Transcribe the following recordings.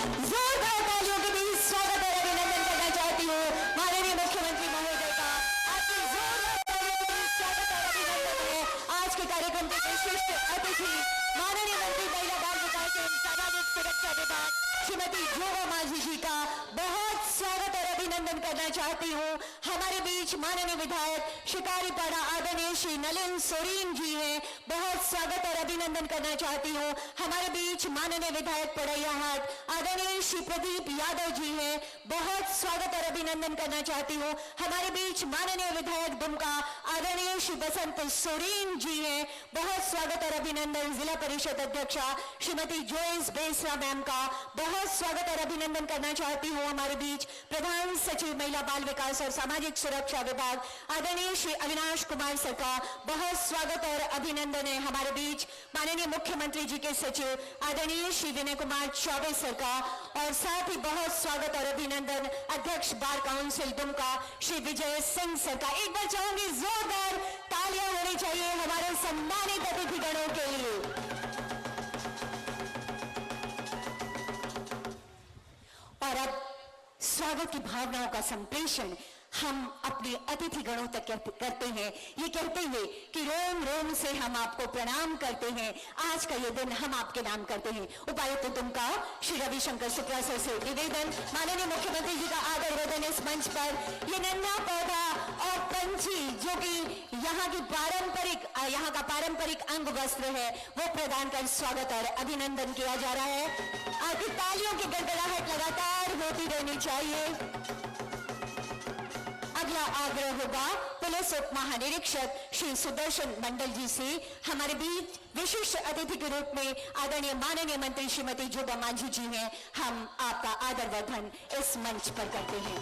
जोरदार तालियों के बीच स्वागत और अभिनंदन करना चाहती हूँ माननीय मुख्यमंत्री महोदय का। आपकी जोरदार तालियों के बीच स्वागत और अभिनंदन है। आज के कार्यक्रम के विशिष्ट अतिथि माननीय मंत्री महिला बाल विकास एवं सामाजिक सुरक्षा विभाग श्रीमती जोबा माझी जी का बहुत स्वागत और अभिनंदन करना चाहती हूँ। हमारे बीच माननीय विधायक शिकारीपाड़ा आदरणीय श्री नलिन सोरेन जी हैं, बहुत स्वागत और अभिनंदन करना चाहती हूँ। हमारे बीच माननीय विधायक पड़ैयाहाट आदरणीय श्री प्रदीप यादव जी हैं, बहुत स्वागत और अभिनंदन करना चाहती हूँ। हमारे बीच माननीय विधायक दुमका आदरणीय श्री बसंत सोरेन जी हैं, बहुत स्वागत और अभिनंदन। जिला परिषद अध्यक्षा श्रीमती जोइस बेसरा मैम का बहुत स्वागत और अभिनंदन करना चाहती हूँ। हमारे बीच प्रधान सचिव महिला बाल विकास और सामाजिक सुरक्षा विभाग आदरणीय श्री अविनाश कुमार सर का बहुत स्वागत और अभिनंदन है। हमारे बीच माननीय मुख्यमंत्री जी के सचिव आदरणीय श्री विनय कुमार चौबे सर का और साथ ही बहुत स्वागत और अभिनंदन अध्यक्ष bar council Dumka Shri Vijay Singh sir का। एक बार चाहूंगी जोरदार तालियां होनी चाहिए हमारे सम्मानित अतिथिगणों के लिए। और अब स्वागत की भावनाओं का संप्रेषण हम अपने अतिथि गणों तक करते हैं, ये कहते हुए कि रोम रोम से हम आपको प्रणाम करते हैं। आज का ये दिन हम आपके नाम करते हैं। उपायुक्त दुमका श्री रविशंकर शुक्ला सर से निवेदन, माननीय मुख्यमंत्री जी का आदर वेदन इस मंच पर ये नन्हा पौधा और पंछी जो कि यहाँ का पारंपरिक अंग वस्त्र है वो प्रदान कर स्वागत और अभिनंदन किया जा रहा है। आपकी तालियों की गड़गड़ाहट लगातार होती रहनी चाहिए। अगला आग्रह होगा पुलिस उप महानिरीक्षक श्री सुदर्शन मंडल जी से। हमारे बीच विशिष्ट अतिथि के रूप में आदरणीय माननीय मंत्री श्रीमती जोबा माझी जी हैं। हम आपका आदर वर्धन इस मंच पर करते हैं।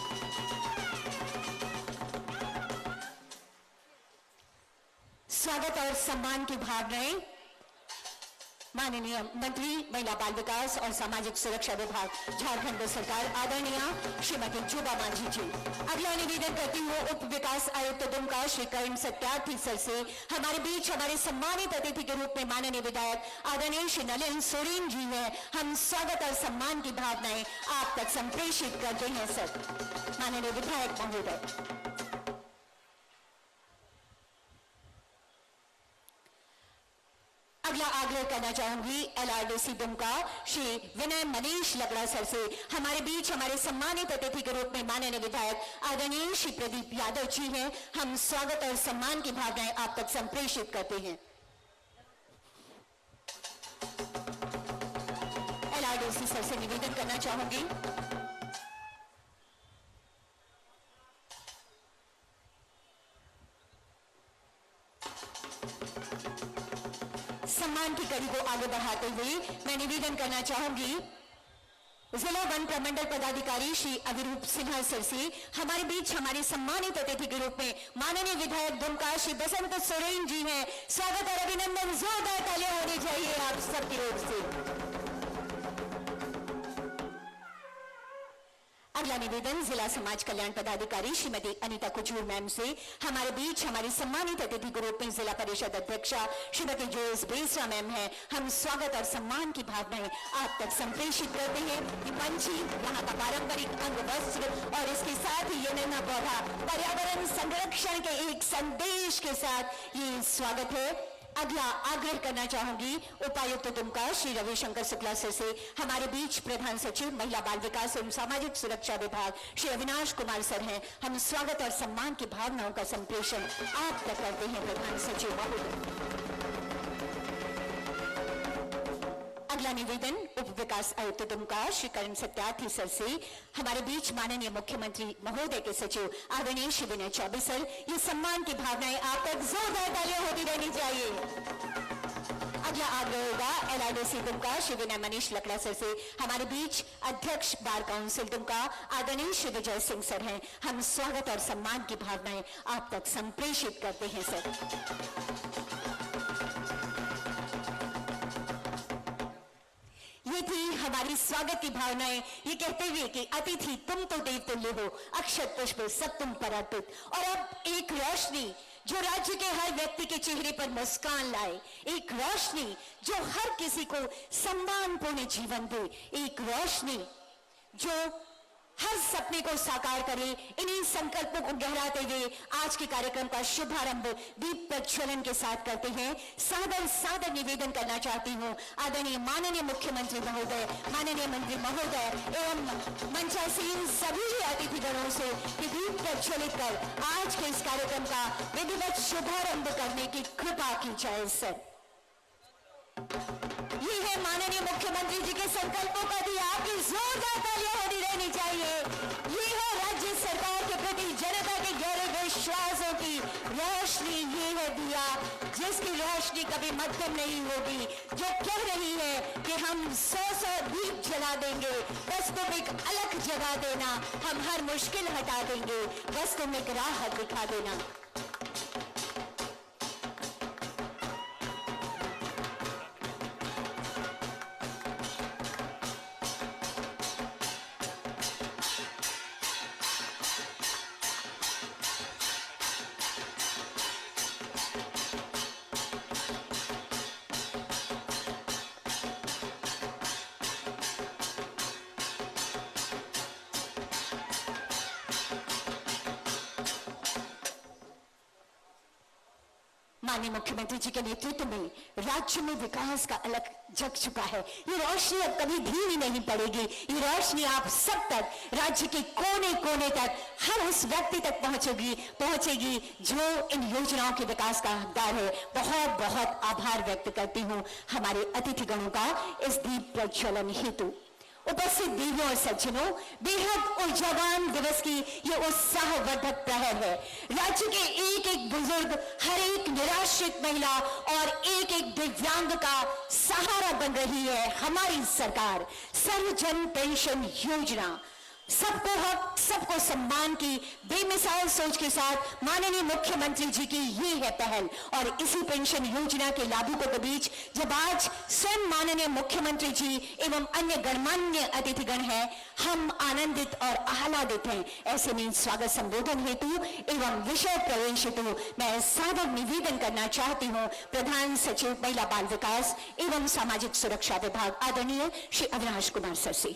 स्वागत और सम्मान की भावनाएं माननीय मंत्री महिला बाल विकास और सामाजिक सुरक्षा विभाग झारखंड सरकार आदरणीय श्रीमती जोबा माझी जी। अगला निवेदन करती हूँ उप विकास आयुक्त दुमका श्री कर्ण सत्यार्थी सर से। हमारे बीच हमारे सम्मानित अतिथि के रूप में माननीय विधायक आदरणीय श्री नलिन सोरेन जी हैं। हम स्वागत और सम्मान की भावनाएं आप तक संप्रेषित करते हैं सर। माननीय विधायक महोदय। अगला आग्रह करना चाहूंगी LRDC दुमका श्री विनय मनीष लगड़ा सर से। हमारे बीच हमारे सम्मानित अतिथि के रूप में माननीय विधायक आदरणीय श्री प्रदीप यादव जी हैं। हम स्वागत और सम्मान की भावनाएं आप तक संप्रेषित करते हैं। LRDC सर से निवेदन करना चाहूंगी सम्मान की कड़ी को आगे बढ़ाते हुए मैं निवेदन करना चाहूंगी जिला वन प्रमंडल पदाधिकारी श्री अभिरूप सिन्हा सर से। हमारे बीच हमारे सम्मानित अतिथि के रूप में माननीय विधायक दुमका श्री बसंत सोरेन जी हैं। स्वागत और अभिनंदन जोरदार तालियां होनी चाहिए आप सबकी ओर से। अगला निवेदन जिला समाज कल्याण पदाधिकारी श्रीमती अनीता कुचूर मैम से। हमारे बीच हमारी सम्मानित अतिथि के रूप में जिला परिषद अध्यक्षा श्रीमती जोइस बेसरा मैम है। हम स्वागत और सम्मान की भावनाएं आप तक संप्रेषित करते हैं। ये पंछी यहाँ का पारंपरिक अंग वस्त्र और इसके साथ ही ये नन्हा पौधा पर्यावरण संरक्षण के एक संदेश के साथ ये स्वागत है। अगला आग्रह करना चाहूंगी उपायुक्त दुमका श्री रविशंकर शुक्ला सर से। हमारे बीच प्रधान सचिव महिला बाल विकास एवं सामाजिक सुरक्षा विभाग श्री अविनाश कुमार सर हैं। हम स्वागत और सम्मान की भावनाओं का संप्रेषण आप तक करते हैं प्रधान सचिव महोदय। अगला निवेदन उप विकास आयुक्त दुमका श्री कर्ण सत्यार्थी सर से। हमारे बीच माननीय मुख्यमंत्री महोदय के सचिव आदरणीय श्री विनय चौबे सर। ये सम्मान की भावनाएं आप तक जोरदार तालियां होती रहनी चाहिए। अगला आग्रह होगा LRDC दुमका श्री विनय मनीष लगड़ा सर से। हमारे बीच अध्यक्ष बार काउंसिल दुमका आदरणीय श्री विजय सिंह सर हैं। हम स्वागत और सम्मान की भावनाएं आप तक संप्रेषित करते हैं सर। ये थी हमारी स्वागत की भावनाएं ये कहते हुए कि अतिथि तुम तो देव तुल्य हो, अक्षत पुष्प सब तुम पर अर्पित। और अब एक रोशनी जो राज्य के हर व्यक्ति के चेहरे पर मुस्कान लाए, एक रोशनी जो हर किसी को सम्मानपूर्ण जीवन दे, एक रोशनी जो हर सपने को साकार करे। इन्हीं संकल्पों को गहराते हुए आज के कार्यक्रम का शुभारंभ दीप प्रज्वलन के साथ करते हैं। सादर सादर निवेदन करना चाहती हूँ आदरणीय माननीय मुख्यमंत्री महोदय, माननीय मंत्री महोदय एवं मंचासीन सभी अतिथिगणों से कि दीप प्रज्वलित कर आज के इस कार्यक्रम का विधिवत शुभारंभ करने की कृपा की जाए। सर, ये है माननीय मुख्यमंत्री जी के संकल्पों का दिया, आपकी जोरदार तालियां होती रहनी चाहिए। ये है राज्य सरकार के प्रति जनता के गहरे विश्वासों की रोशनी, ये है दिया जिसकी रोशनी कभी मध्यम नहीं होगी, जो कह रही है कि हम 100 दीप जला देंगे, बस तुम एक अलग जगह देना, हम हर मुश्किल हटा देंगे, बस तुम एक राह दिखा देना। माननीय मुख्यमंत्री जी के नेतृत्व में राज्य में विकास का अलग जग चुका है। ये रोशनी अब कभी धीमी नहीं पड़ेगी, ये रोशनी आप सब तक, राज्य के कोने कोने तक, हर उस व्यक्ति तक पहुंचेगी जो इन योजनाओं के विकास का हकदार है। बहुत बहुत आभार व्यक्त करती हूं हमारे अतिथिगणों का इस दीप प्रज्वलन हेतु। उपस्थित देवियों और सज्जनों, बेहद ऊर्जावान दिवस की ये उत्साहवर्धक प्रहर है। राज्य के एक एक बुजुर्ग, हर एक निराश्रित महिला और एक एक दिव्यांग का सहारा बन रही है हमारी सरकार। सर्वजन पेंशन योजना, सबको हक सबको सम्मान की बेमिसाल सोच के साथ माननीय मुख्यमंत्री जी की ये है पहल। और इसी पेंशन योजना के लाभुकों के बीच जब आज स्वयं माननीय मुख्यमंत्री जी एवं अन्य गणमान्य अतिथिगण हैं, हम आनंदित और आह्लादित हैं। ऐसे में स्वागत संबोधन हेतु एवं विषय प्रवेश हेतु मैं सादर निवेदन करना चाहती हूँ प्रधान सचिव महिला बाल विकास एवं सामाजिक सुरक्षा विभाग आदरणीय श्री अविनाश कुमार सर से।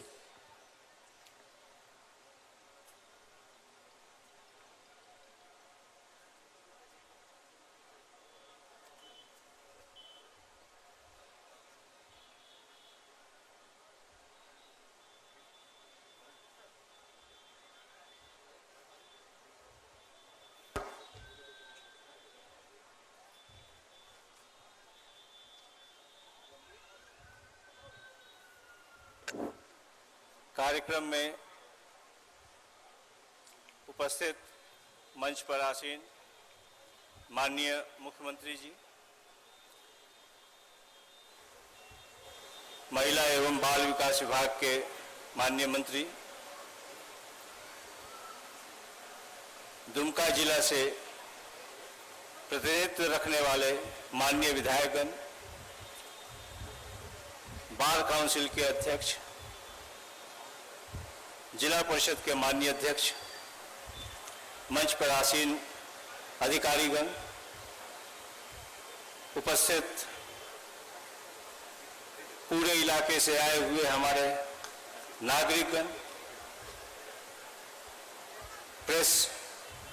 कार्यक्रम में उपस्थित मंच पर आसीन माननीय मुख्यमंत्री जी, महिला एवं बाल विकास विभाग के माननीय मंत्री, दुमका जिला से प्रतिनिधित्व रखने वाले माननीय विधायकगण, बार काउंसिल के अध्यक्ष, जिला परिषद के माननीय अध्यक्ष, मंच पर आसीन अधिकारीगण, उपस्थित पूरे इलाके से आए हुए हमारे नागरिकगण, प्रेस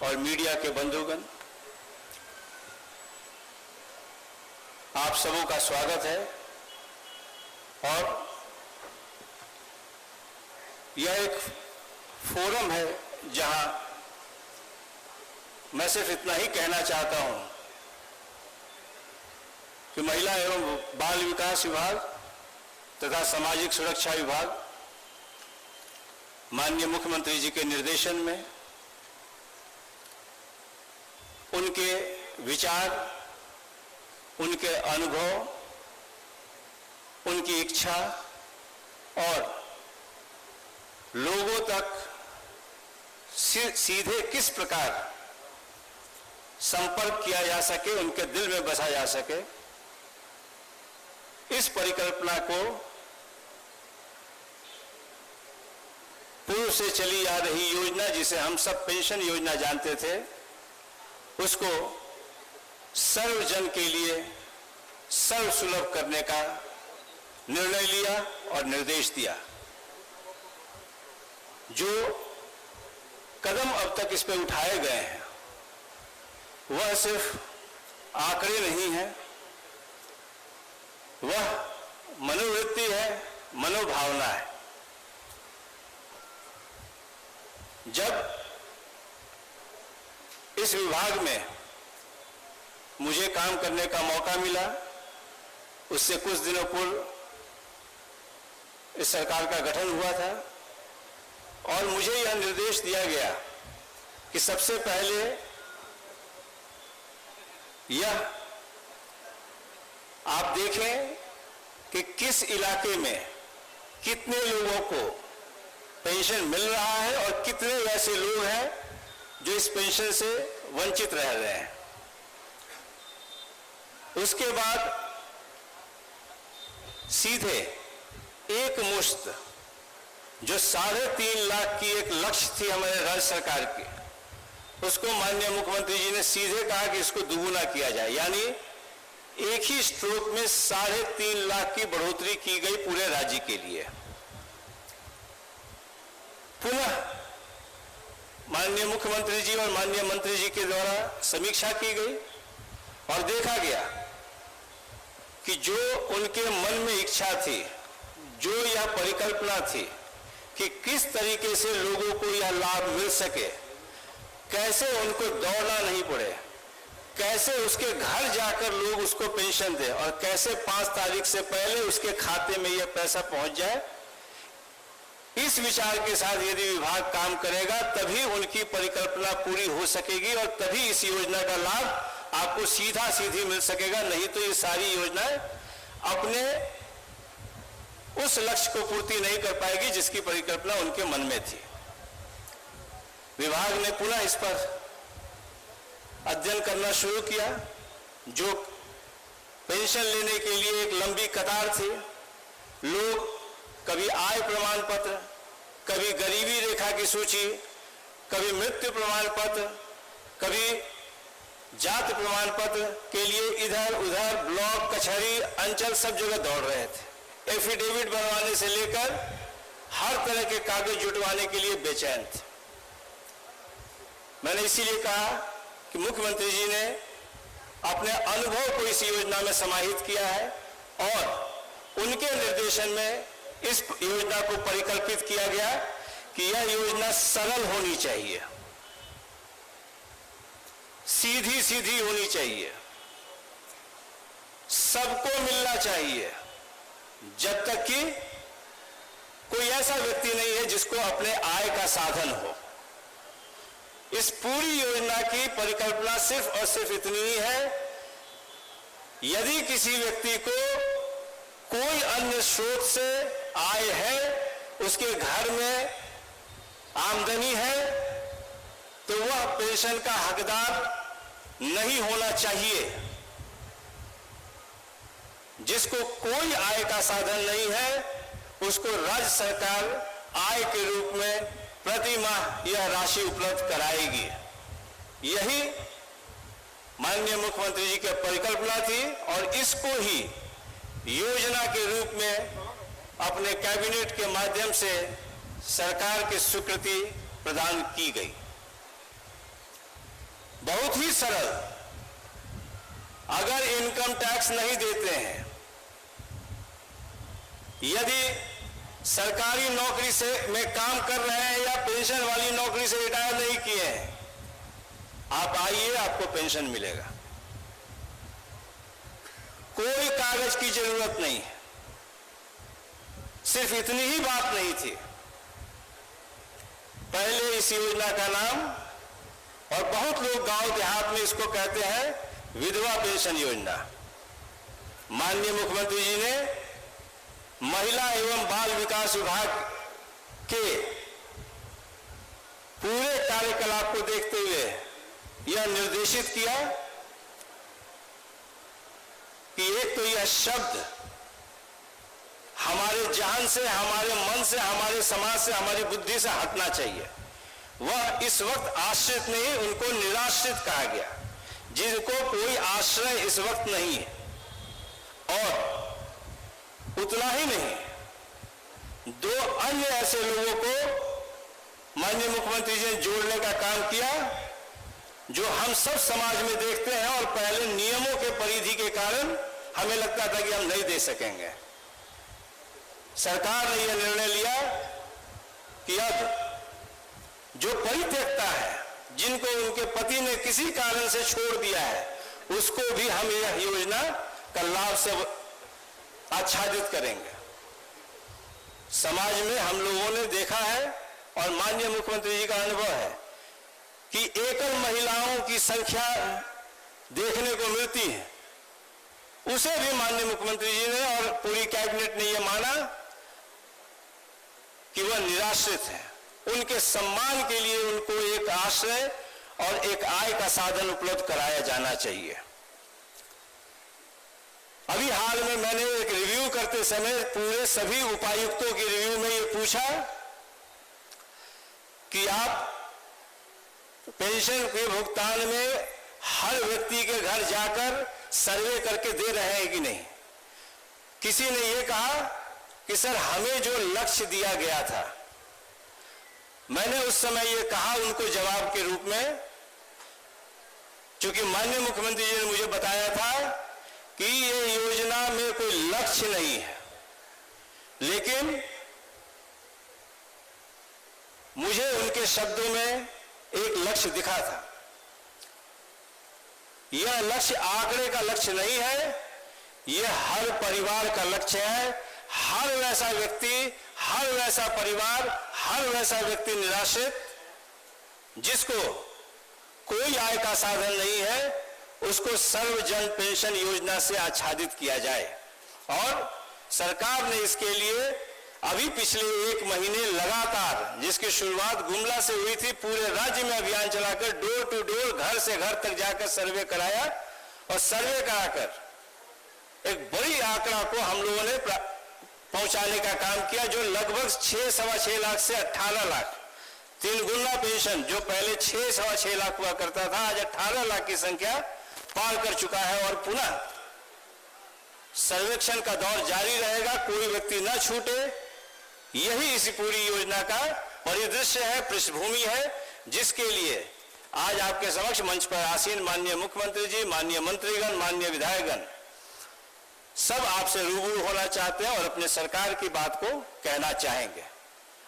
और मीडिया के बंधुगण, आप सबों का स्वागत है। और यह एक फोरम है जहां मैं सिर्फ इतना ही कहना चाहता हूं कि महिला एवं बाल विकास विभाग तथा सामाजिक सुरक्षा विभाग माननीय मुख्यमंत्री जी के निर्देशन में उनके विचार, उनके अनुभव, उनकी इच्छा और लोगों तक सीधे किस प्रकार संपर्क किया जा सके, उनके दिल में बसा जा सके, इस परिकल्पना को वर्षों से चली आ रही योजना, जिसे हम सब पेंशन योजना जानते थे, उसको सर्वजन के लिए सर्वसुलभ करने का निर्णय लिया और निर्देश दिया। जो कदम अब तक इस पर उठाए गए हैं वह सिर्फ आंकड़े नहीं है, वह मनोवृत्ति है, मनोभावना है। जब इस विभाग में मुझे काम करने का मौका मिला, उससे कुछ दिनों पूर्व इस सरकार का गठन हुआ था और मुझे यह निर्देश दिया गया कि सबसे पहले यह आप देखें कि किस इलाके में कितने लोगों को पेंशन मिल रहा है और कितने ऐसे लोग हैं जो इस पेंशन से वंचित रह रहे हैं। उसके बाद सीधे एक मुश्त जो 3.5 लाख की एक लक्ष्य थी हमारे राज्य सरकार की, उसको माननीय मुख्यमंत्री जी ने सीधे कहा कि इसको दुगुना किया जाए, यानी एक ही स्ट्रोक में 3.5 लाख की बढ़ोतरी की गई पूरे राज्य के लिए। पुनः माननीय मुख्यमंत्री जी और माननीय मंत्री जी के द्वारा समीक्षा की गई और देखा गया कि जो उनके मन में इच्छा थी, जो यह परिकल्पना थी कि किस तरीके से लोगों को यह लाभ मिल सके, कैसे उनको दौड़ना नहीं पड़े, कैसे उसके घर जाकर लोग उसको पेंशन दें और कैसे 5 तारीख से पहले उसके खाते में यह पैसा पहुंच जाए, इस विचार के साथ यदि विभाग काम करेगा तभी उनकी परिकल्पना पूरी हो सकेगी और तभी इस योजना का लाभ आपको सीधा सीधी मिल सकेगा। नहीं तो ये सारी योजनाएं अपने उस लक्ष्य को पूर्ति नहीं कर पाएगी जिसकी परिकल्पना उनके मन में थी। विभाग ने पुनः इस पर अध्ययन करना शुरू किया। जो पेंशन लेने के लिए एक लंबी कतार थी, लोग कभी आय प्रमाण पत्र, कभी गरीबी रेखा की सूची, कभी मृत्यु प्रमाण पत्र, कभी जाति प्रमाण पत्र के लिए इधर उधर ब्लॉक, कचहरी, अंचल सब जगह दौड़ रहे थे। एफिडेविट बनवाने से लेकर हर तरह के कागज जुटवाने के लिए बेचैन थे। मैंने इसीलिए कहा कि मुख्यमंत्री जी ने अपने अनुभव को इस योजना में समाहित किया है और उनके निर्देशन में इस योजना को परिकल्पित किया गया कि यह योजना सरल होनी चाहिए, सीधी सीधी होनी चाहिए, सबको मिलना चाहिए, जब तक कि कोई ऐसा व्यक्ति नहीं है जिसको अपने आय का साधन हो। इस पूरी योजना की परिकल्पना सिर्फ और सिर्फ इतनी ही है, यदि किसी व्यक्ति को कोई अन्य स्रोत से आय है, उसके घर में आमदनी है, तो वह पेंशन का हकदार नहीं होना चाहिए। जिसको कोई आय का साधन नहीं है, उसको राज्य सरकार आय के रूप में प्रति माह यह राशि उपलब्ध कराएगी। यही माननीय मुख्यमंत्री जी की परिकल्पना थी और इसको ही योजना के रूप में अपने कैबिनेट के माध्यम से सरकार की स्वीकृति प्रदान की गई। बहुत ही सरल। अगर इनकम टैक्स नहीं देते हैं, यदि सरकारी नौकरी से में काम कर रहे हैं या पेंशन वाली नौकरी से रिटायर नहीं किए हैं, आप आइए, आपको पेंशन मिलेगा। कोई कागज की जरूरत नहीं है। सिर्फ इतनी ही बात नहीं थी। पहले इस योजना का नाम, और बहुत लोग गांव देहात में इसको कहते हैं विधवा पेंशन योजना, माननीय मुख्यमंत्री जी ने महिला एवं बाल विकास विभाग के पूरे कार्यकलाप को देखते हुए यह निर्देशित किया कि एक तो यह शब्द हमारे जहन से, हमारे मन से, हमारे समाज से, हमारी बुद्धि से हटना चाहिए। वह इस वक्त आश्रित नहीं, उनको निराश्रित कहा गया, जिनको कोई आश्रय इस वक्त नहीं है। और उतना ही नहीं, दो अन्य ऐसे लोगों को माननीय मुख्यमंत्री जी ने जोड़ने का काम किया जो हम सब समाज में देखते हैं और पहले नियमों के परिधि के कारण हमें लगता था कि हम नहीं दे सकेंगे। सरकार ने यह निर्णय लिया कि अब जो परित्यक्ता है, जिनको उनके पति ने किसी कारण से छोड़ दिया है, उसको भी हम यह योजना का लाभ से आच्छादित करेंगे। समाज में हम लोगों ने देखा है और माननीय मुख्यमंत्री जी का अनुभव है कि एकल महिलाओं की संख्या देखने को मिलती है। उसे भी माननीय मुख्यमंत्री जी ने और पूरी कैबिनेट ने यह माना कि वह निराश्रित है। उनके सम्मान के लिए उनको एक आश्रय और एक आय का साधन उपलब्ध कराया जाना चाहिए। अभी हाल में मैंने एक रिव्यू करते समय पूरे सभी उपायुक्तों की रिव्यू में यह पूछा कि आप पेंशन के भुगतान में हर व्यक्ति के घर जाकर सर्वे करके दे रहे हैं कि नहीं। किसी ने यह कहा कि सर हमें जो लक्ष्य दिया गया था, मैंने उस समय यह कहा उनको जवाब के रूप में, क्योंकि माननीय मुख्यमंत्री जी ने मुझे बताया था कि ये योजना में कोई लक्ष्य नहीं है, लेकिन मुझे उनके शब्दों में एक लक्ष्य दिखा था। यह लक्ष्य आंकड़े का लक्ष्य नहीं है, यह हर परिवार का लक्ष्य है। हर वैसा व्यक्ति, हर वैसा परिवार, हर वैसा व्यक्ति निराश्रित जिसको कोई आय का साधन नहीं है, उसको सर्वजन पेंशन योजना से आच्छादित किया जाए। और सरकार ने इसके लिए अभी पिछले 1 महीने लगातार, जिसकी शुरुआत गुमला से हुई थी, पूरे राज्य में अभियान चलाकर डोर टू डोर, घर से घर तक जाकर सर्वे कराया और सर्वे कराकर एक बड़ी आंकड़ा को हम लोगों ने पहुंचाने का काम किया, जो लगभग 6-6.25 लाख से 18 लाख, 3 गुना पेंशन, जो पहले 6-6.25 लाख हुआ करता था, आज 18 लाख की संख्या पार कर चुका है। और पुनः सर्वेक्षण का दौर जारी रहेगा, कोई व्यक्ति न छूटे। यही इस पूरी योजना का परिदृश्य है, पृष्ठभूमि है, जिसके लिए आज आपके समक्ष मंच पर आसीन माननीय मुख्यमंत्री जी, माननीय मंत्रीगण, माननीय विधायकगण सब आपसे रूबरू होना चाहते हैं और अपने सरकार की बात को कहना चाहेंगे।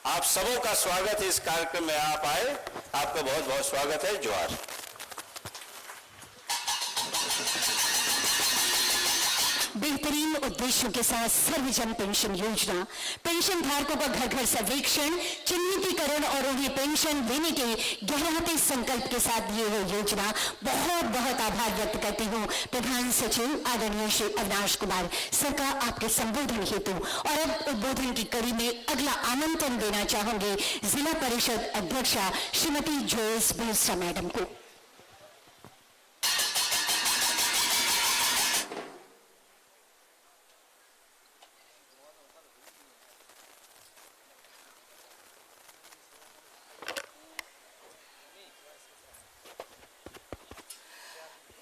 आप सबों का स्वागत है, इस कार्यक्रम में आप आए, आपका बहुत बहुत स्वागत है। जोहार। बेहतरीन उद्देश्यों के साथ सर्वजन पेंशन योजना, पेंशन धारकों का घर घर सर्वेक्षण, चिन्हितीकरण और उन्हें पेंशन देने के गहराते संकल्प के साथ ये है योजना। बहुत बहुत आभार व्यक्त करती हूँ प्रधान सचिव आदरणीय श्री अविनाश कुमार सर का आपके संबोधन हेतु। और अब उद्बोधन की कड़ी में अगला आमंत्रण देना चाहूंगी जिला परिषद अध्यक्षा श्रीमती जोयस बिरसा मैडम को।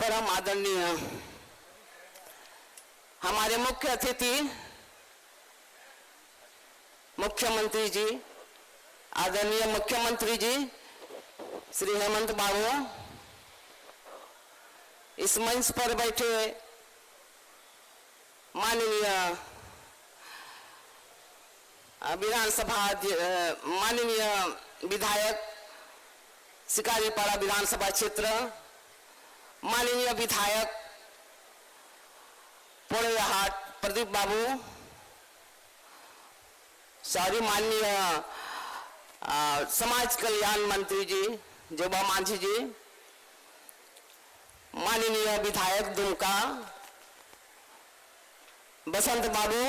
परम आदरणीय हमारे मुख्य अतिथि मुख्यमंत्री जी, आदरणीय मुख्यमंत्री जी श्री हेमंत बाबू, इस मंच पर बैठे माननीय विधानसभा माननीय विधायक शिकारीपाड़ा विधानसभा क्षेत्र, माननीय विधायक पोड़ेहाट प्रदीप बाबू, सॉरी माननीय समाज कल्याण मंत्री जी जोबा मांझी जी, माननीय विधायक दुमका बसंत बाबू,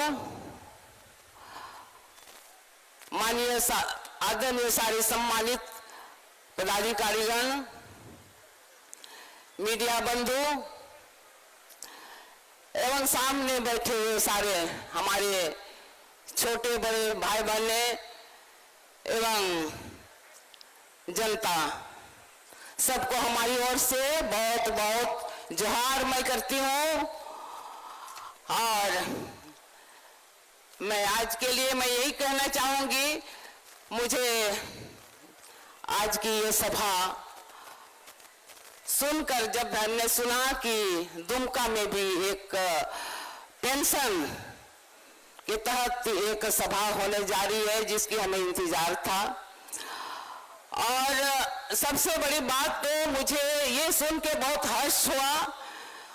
माननीय आदरणीय सारे सम्मानित पदाधिकारीगण, मीडिया बंधु एवं सामने बैठे हुए सारे हमारे छोटे बड़े भाई बहने एवं जनता सबको हमारी ओर से बहुत बहुत जोहार मैं करती हूँ। और मैं आज के लिए मैं यही कहना चाहूंगी, मुझे आज की ये सभा सुनकर जब हमने सुना कि दुमका में भी एक पेंशन के तहत एक सभा होने जा रही है जिसकी हमें इंतजार था, और सबसे बड़ी बात तो मुझे ये सुन के बहुत हर्ष हुआ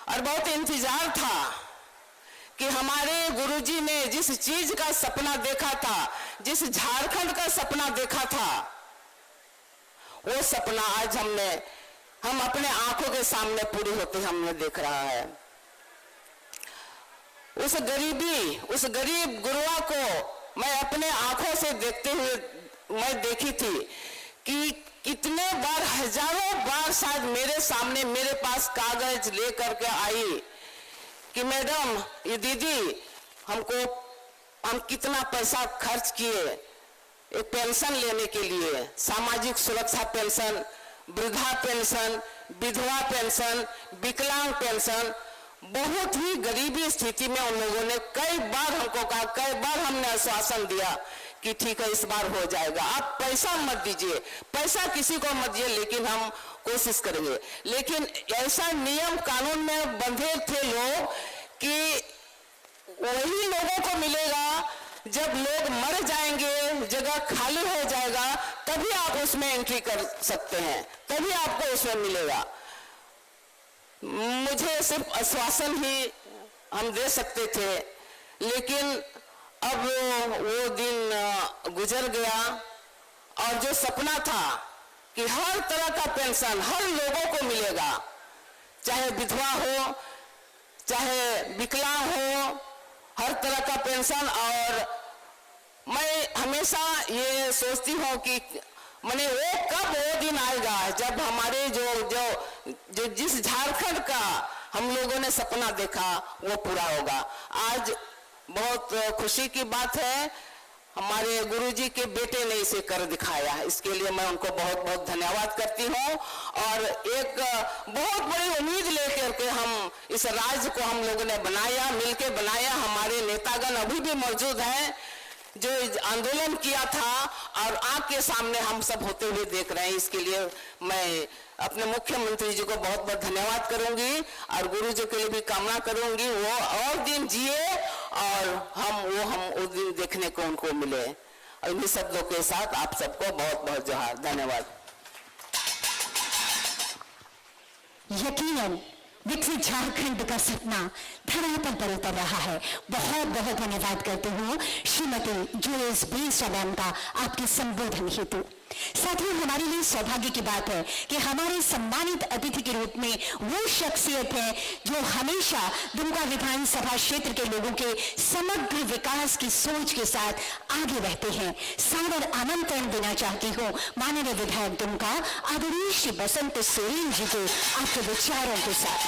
और बहुत इंतजार था कि हमारे गुरुजी ने जिस चीज का सपना देखा था, जिस झारखंड का सपना देखा था, वो सपना आज हम अपने आंखों के सामने पूरी होते हमने देख रहा है। उस गरीब गुरुआ को मैं अपने आंखों से देखते हुए मैं देखी थी कि कितने बार, हजारों बार शायद मेरे सामने मेरे पास कागज लेकर के आई कि मैडम, ये दीदी, हम कितना पैसा खर्च किए एक पेंशन लेने के लिए, सामाजिक सुरक्षा पेंशन, वृद्धा पेंशन, विधवा पेंशन, विकलांग पेंशन। बहुत ही गरीबी स्थिति में उन लोगों ने कई बार हमको कहा, कई बार हमने आश्वासन दिया कि ठीक है, इस बार हो जाएगा, आप पैसा मत दीजिए, पैसा किसी को मत दीजिए, लेकिन हम कोशिश करेंगे। लेकिन ऐसा नियम कानून में बंधे थे लोग कि वही लोगों को मिलेगा जब लोग मर जाएंगे, जगह खाली हो जाएगा, तभी आप उसमें एंट्री कर सकते हैं, तभी आपको उसमें मिलेगा। मुझे सिर्फ आश्वासन ही हम दे सकते थे, लेकिन अब वो दिन गुजर गया और जो सपना था कि हर तरह का पेंशन हर लोगों को मिलेगा, चाहे विधवा हो, चाहे विकलांग हो, हर तरह का पेंशन। और मैं हमेशा ये सोचती हूँ कि मैंने वो दिन आएगा जब हमारे जो जिस झारखंड का हम लोगों ने सपना देखा वो पूरा होगा। आज बहुत खुशी की बात है, हमारे गुरुजी के बेटे ने इसे कर दिखाया, इसके लिए मैं उनको बहुत बहुत धन्यवाद करती हूँ। और एक बहुत बड़ी उम्मीद लेकर के हम इस राज्य को हम लोगों ने बनाया, मिलके बनाया। हमारे नेतागण अभी भी मौजूद हैं जो आंदोलन किया था और आंख के सामने हम सब होते हुए देख रहे हैं। इसके लिए मैं अपने मुख्यमंत्री जी को बहुत बहुत धन्यवाद करूंगी और गुरु जी के लिए भी कामना करूंगी वो और दिन जिए और हम उस दिन देखने को उनको मिले। और इन्हीं शब्दों के साथ आप सबको बहुत बहुत जोहार, धन्यवाद। यकीनन विकसित झारखंड का सपना धरातल पर उतर रहा है। बहुत बहुत धन्यवाद करती हूँ श्रीमती जोयस बेसरा मैम का आपके संबोधन हेतु। साथियों, हमारे लिए सौभाग्य की बात है कि हमारे सम्मानित अतिथि के रूप में वो शख्सियत है जो हमेशा दुमका विधानसभा क्षेत्र के लोगों के समग्र विकास की सोच के साथ आगे रहते हैं। सादर आमंत्रण देना चाहती हूँ माननीय विधायक दुमका आदरणीय श्री बसंत सोरेन जी को आपके विचारों के साथ।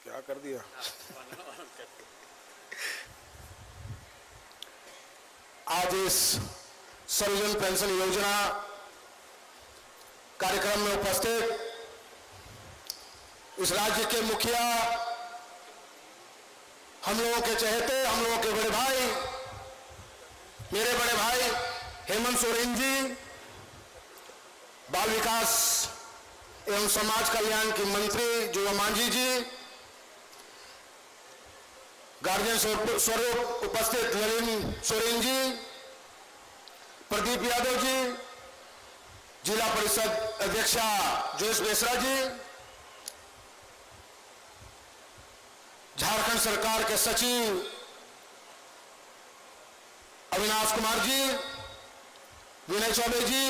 क्या कर दिया? आज इस सर्वजन पेंशन योजना कार्यक्रम में उपस्थित इस राज्य के मुखिया, हम लोगों के चहेते, हम लोगों के बड़े भाई, मेरे बड़े भाई हेमंत सोरेन जी, बाल विकास एवं समाज कल्याण की मंत्री जोगा मांझी जी, गार्जियन स्वरूप उपस्थित ललिन सोरेन जी, प्रदीप यादव जी, जिला परिषद अध्यक्षा जोयस बेसरा जी, झारखंड सरकार के सचिव अविनाश कुमार जी, विनय चौबे जी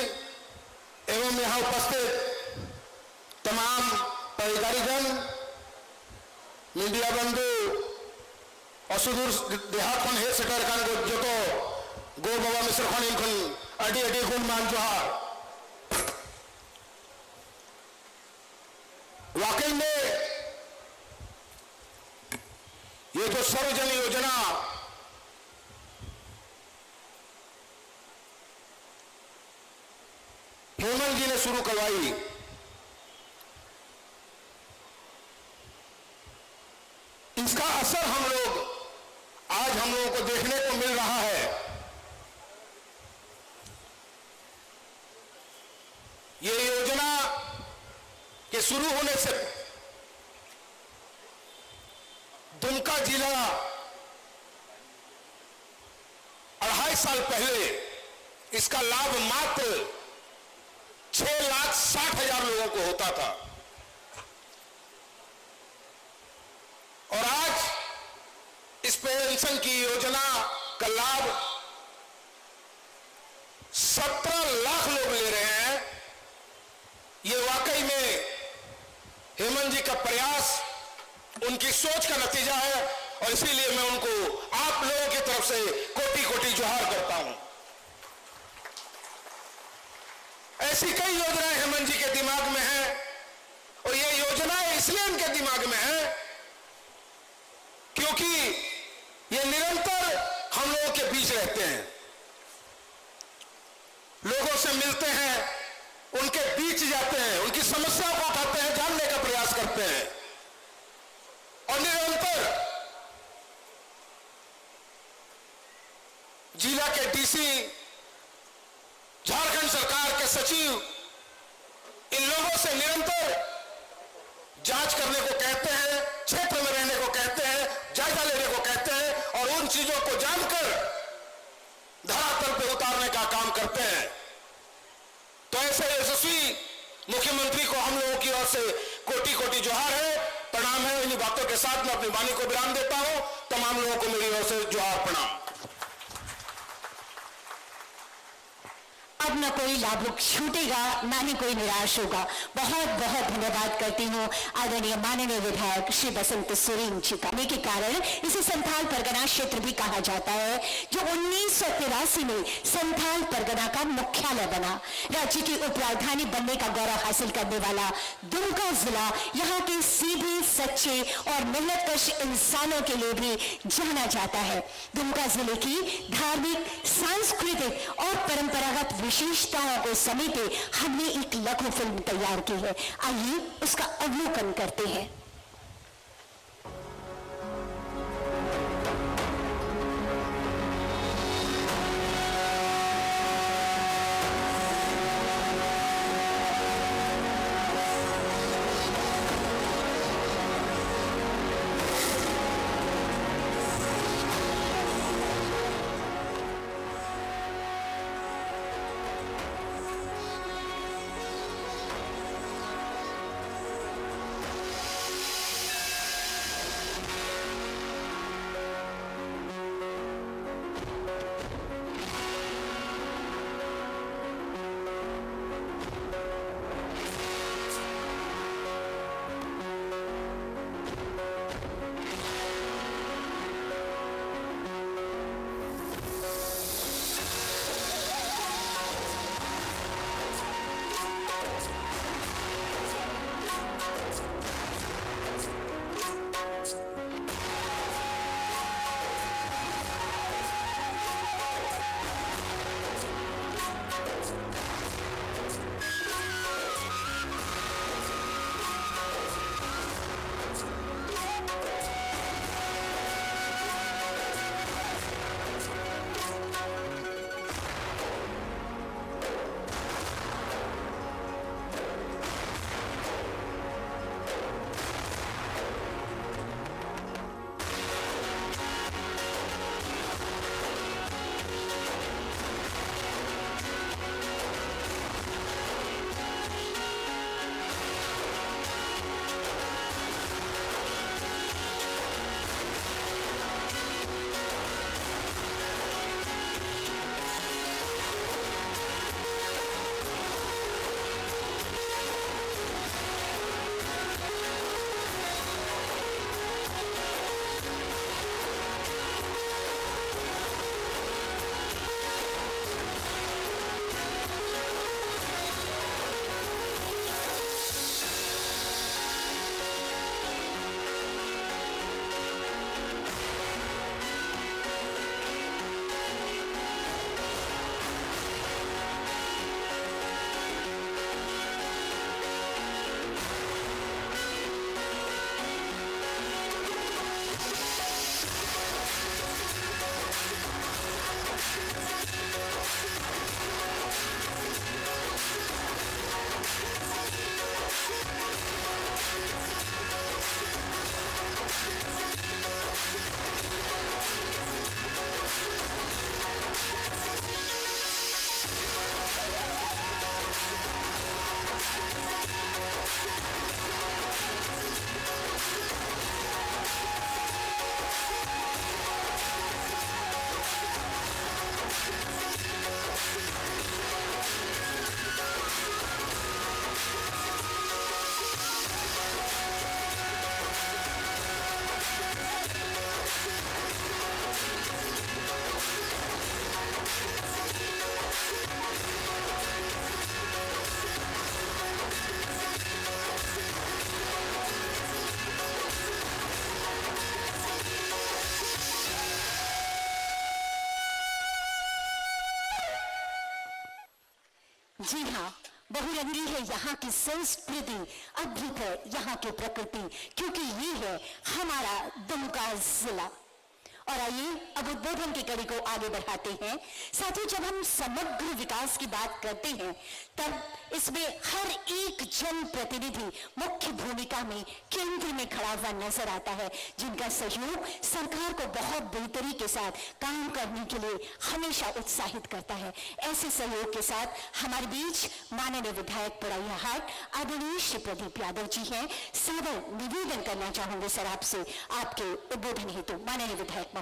एवं यहाँ उपस्थित तमाम पदाधिकारीगण, मीडिया बंधु और सुदूर देहात खन हेड सेटर खान जो तो गो बाबा मिश्र खान इनखन अडी अडी गुण मान जोहार। वाकई में ये जो सर्वजन योजना हेमंत जी ने शुरू करवाई, इसका असर आज हम लोगों को देखने को मिल रहा है। ये योजना के शुरू होने से दुमका जिला 2.5 साल पहले इसका लाभ मात्र 6,60,000 लोगों को होता था और आज इस पेंशन की योजना का लाभ 17 लाख लोग ले रहे हैं। ये वाकई में हेमंत जी का प्रयास, उनकी सोच का नतीजा है और इसीलिए मैं उनको आप लोगों की तरफ से कोटि कोटि जोहार करता हूं। ऐसी कई योजनाएं हेमंत जी के दिमाग में हैं और ये योजनाएं इसलिए उनके दिमाग में है क्योंकि ये निरंतर हम लोगों के बीच रहते हैं, लोगों से मिलते हैं, उनके बीच जाते हैं, उनकी समस्याओं को उठाते हैं, जानने का प्रयास करते हैं और निरंतर जिला के डीसी, झारखंड सरकार के सचिव इन लोगों से निरंतर जांच करने को कहते हैं, क्षेत्र में रहने को कहते हैं, जायजा लेने को कहते हैं और उन चीजों को जानकर धरातल पे उतारने का काम करते हैं। तो ऐसे यशस्वी मुख्यमंत्री को हम लोगों की ओर से कोटि कोटि जोहार है, प्रणाम है। इन्हीं बातों के साथ मैं अपनी वाणी को विराम देता हूं। तमाम लोगों को मेरी ओर से जोहार, प्रणाम। अब न कोई लाभुक छूटेगा, ना ही कोई निराश होगा। बहुत बहुत धन्यवाद करती हूँ आदरणीय माननीय विधायक श्री बसंत सोरेन जी का। के कारण इसे संथाल परगना क्षेत्र भी कहा जाता है, जो 1983 में संथाल परगना का मुख्यालय बना। राज्य की उप राजधानी बनने का गौरव हासिल करने वाला दुमका जिला यहाँ के सीधे, सच्चे और मेहनतकश इंसानों के लिए भी जाना जाता है। दुमका जिले की धार्मिक, सांस्कृतिक और परंपरागत विशेषताओं को समेटे हमने एक लघु फिल्म तैयार की है। आइए उसका अवलोकन करते हैं। जी हाँ, बहुरंगी है यहाँ की संस्कृति, अद्भुत है यहाँ की प्रकृति, क्योंकि ये है हमारा दुमका जिला। और आइए अब उद्बोधन की कड़ी को आगे बढ़ाते हैं। साथियों, जब हम समग्र विकास की बात करते हैं तब इसमें हर एक जन प्रतिनिधि मुख्य भूमिका में केंद्र में खड़ा हुआ नजर आता है, जिनका सहयोग सरकार को बहुत बेहतरी के साथ काम करने के लिए हमेशा उत्साहित करता है। ऐसे सहयोग के साथ हमारे बीच माननीय विधायक पड़ैया हाट आदरणीय श्री प्रदीप यादव जी हैं। सादर निवेदन करना चाहूंगे सर आपसे आपके उद्बोधन हेतु। माननीय विधायक महोदय।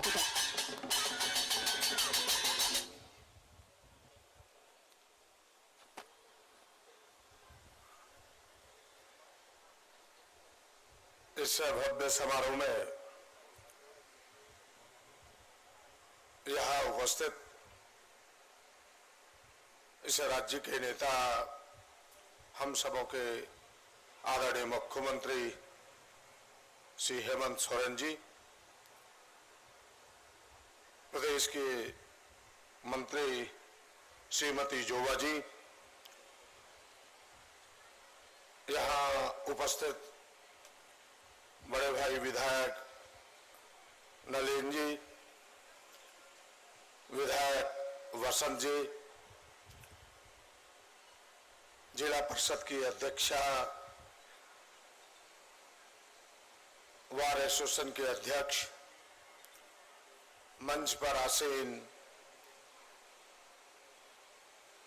इस भव्य समारोह में यहाँ उपस्थित इस राज्य के नेता, हम सबों के आदरणीय मुख्यमंत्री श्री हेमंत सोरेन जी, प्रदेश के मंत्री श्रीमती जोबा जी, यहाँ उपस्थित बड़े भाई विधायक नलिन जी, विधायक वसंत जी, जिला परिषद की अध्यक्षा, वार एसोसिएशन के अध्यक्ष, मंच पर आसीन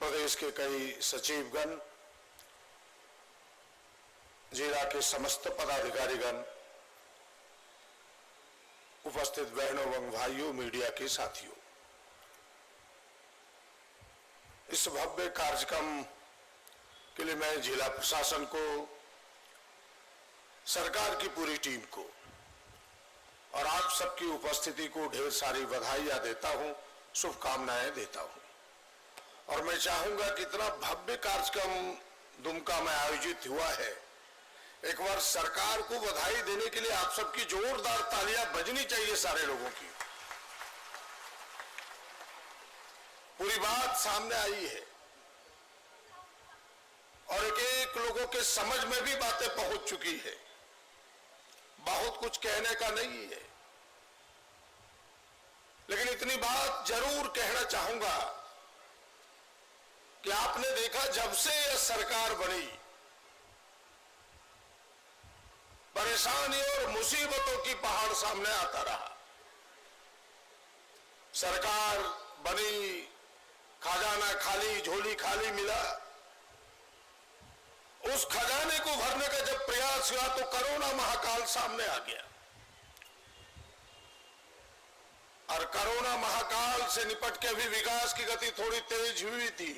प्रदेश के कई सचिवगण, जिला के समस्त पदाधिकारीगण, उपस्थित बहनों एवं भाइयों, मीडिया के साथियों, इस भव्य कार्यक्रम के लिए मैं जिला प्रशासन को, सरकार की पूरी टीम को और आप सबकी उपस्थिति को ढेर सारी बधाइयां देता हूं, शुभकामनाएं देता हूं। और मैं चाहूंगा कि इतना भव्य कार्यक्रम दुमका में आयोजित हुआ है, एक बार सरकार को बधाई देने के लिए आप सबकी जोरदार तालियां बजनी चाहिए सारे लोगों की। पूरी बात सामने आई है और एक एक लोगों के समझ में भी बातें पहुंच चुकी है। बहुत कुछ कहने का नहीं है, लेकिन इतनी बात जरूर कहना चाहूंगा कि आपने देखा जब से यह सरकार बनी, परेशानी और मुसीबतों की पहाड़ सामने आता रहा। सरकार बनी, खजाना खाली, झोली खाली मिला। उस खजाने को भरने का जब प्रयास हुआ तो कोरोना महाकाल सामने आ गया और कोरोना महाकाल से निपट के भी विकास की गति थोड़ी तेज हुई थी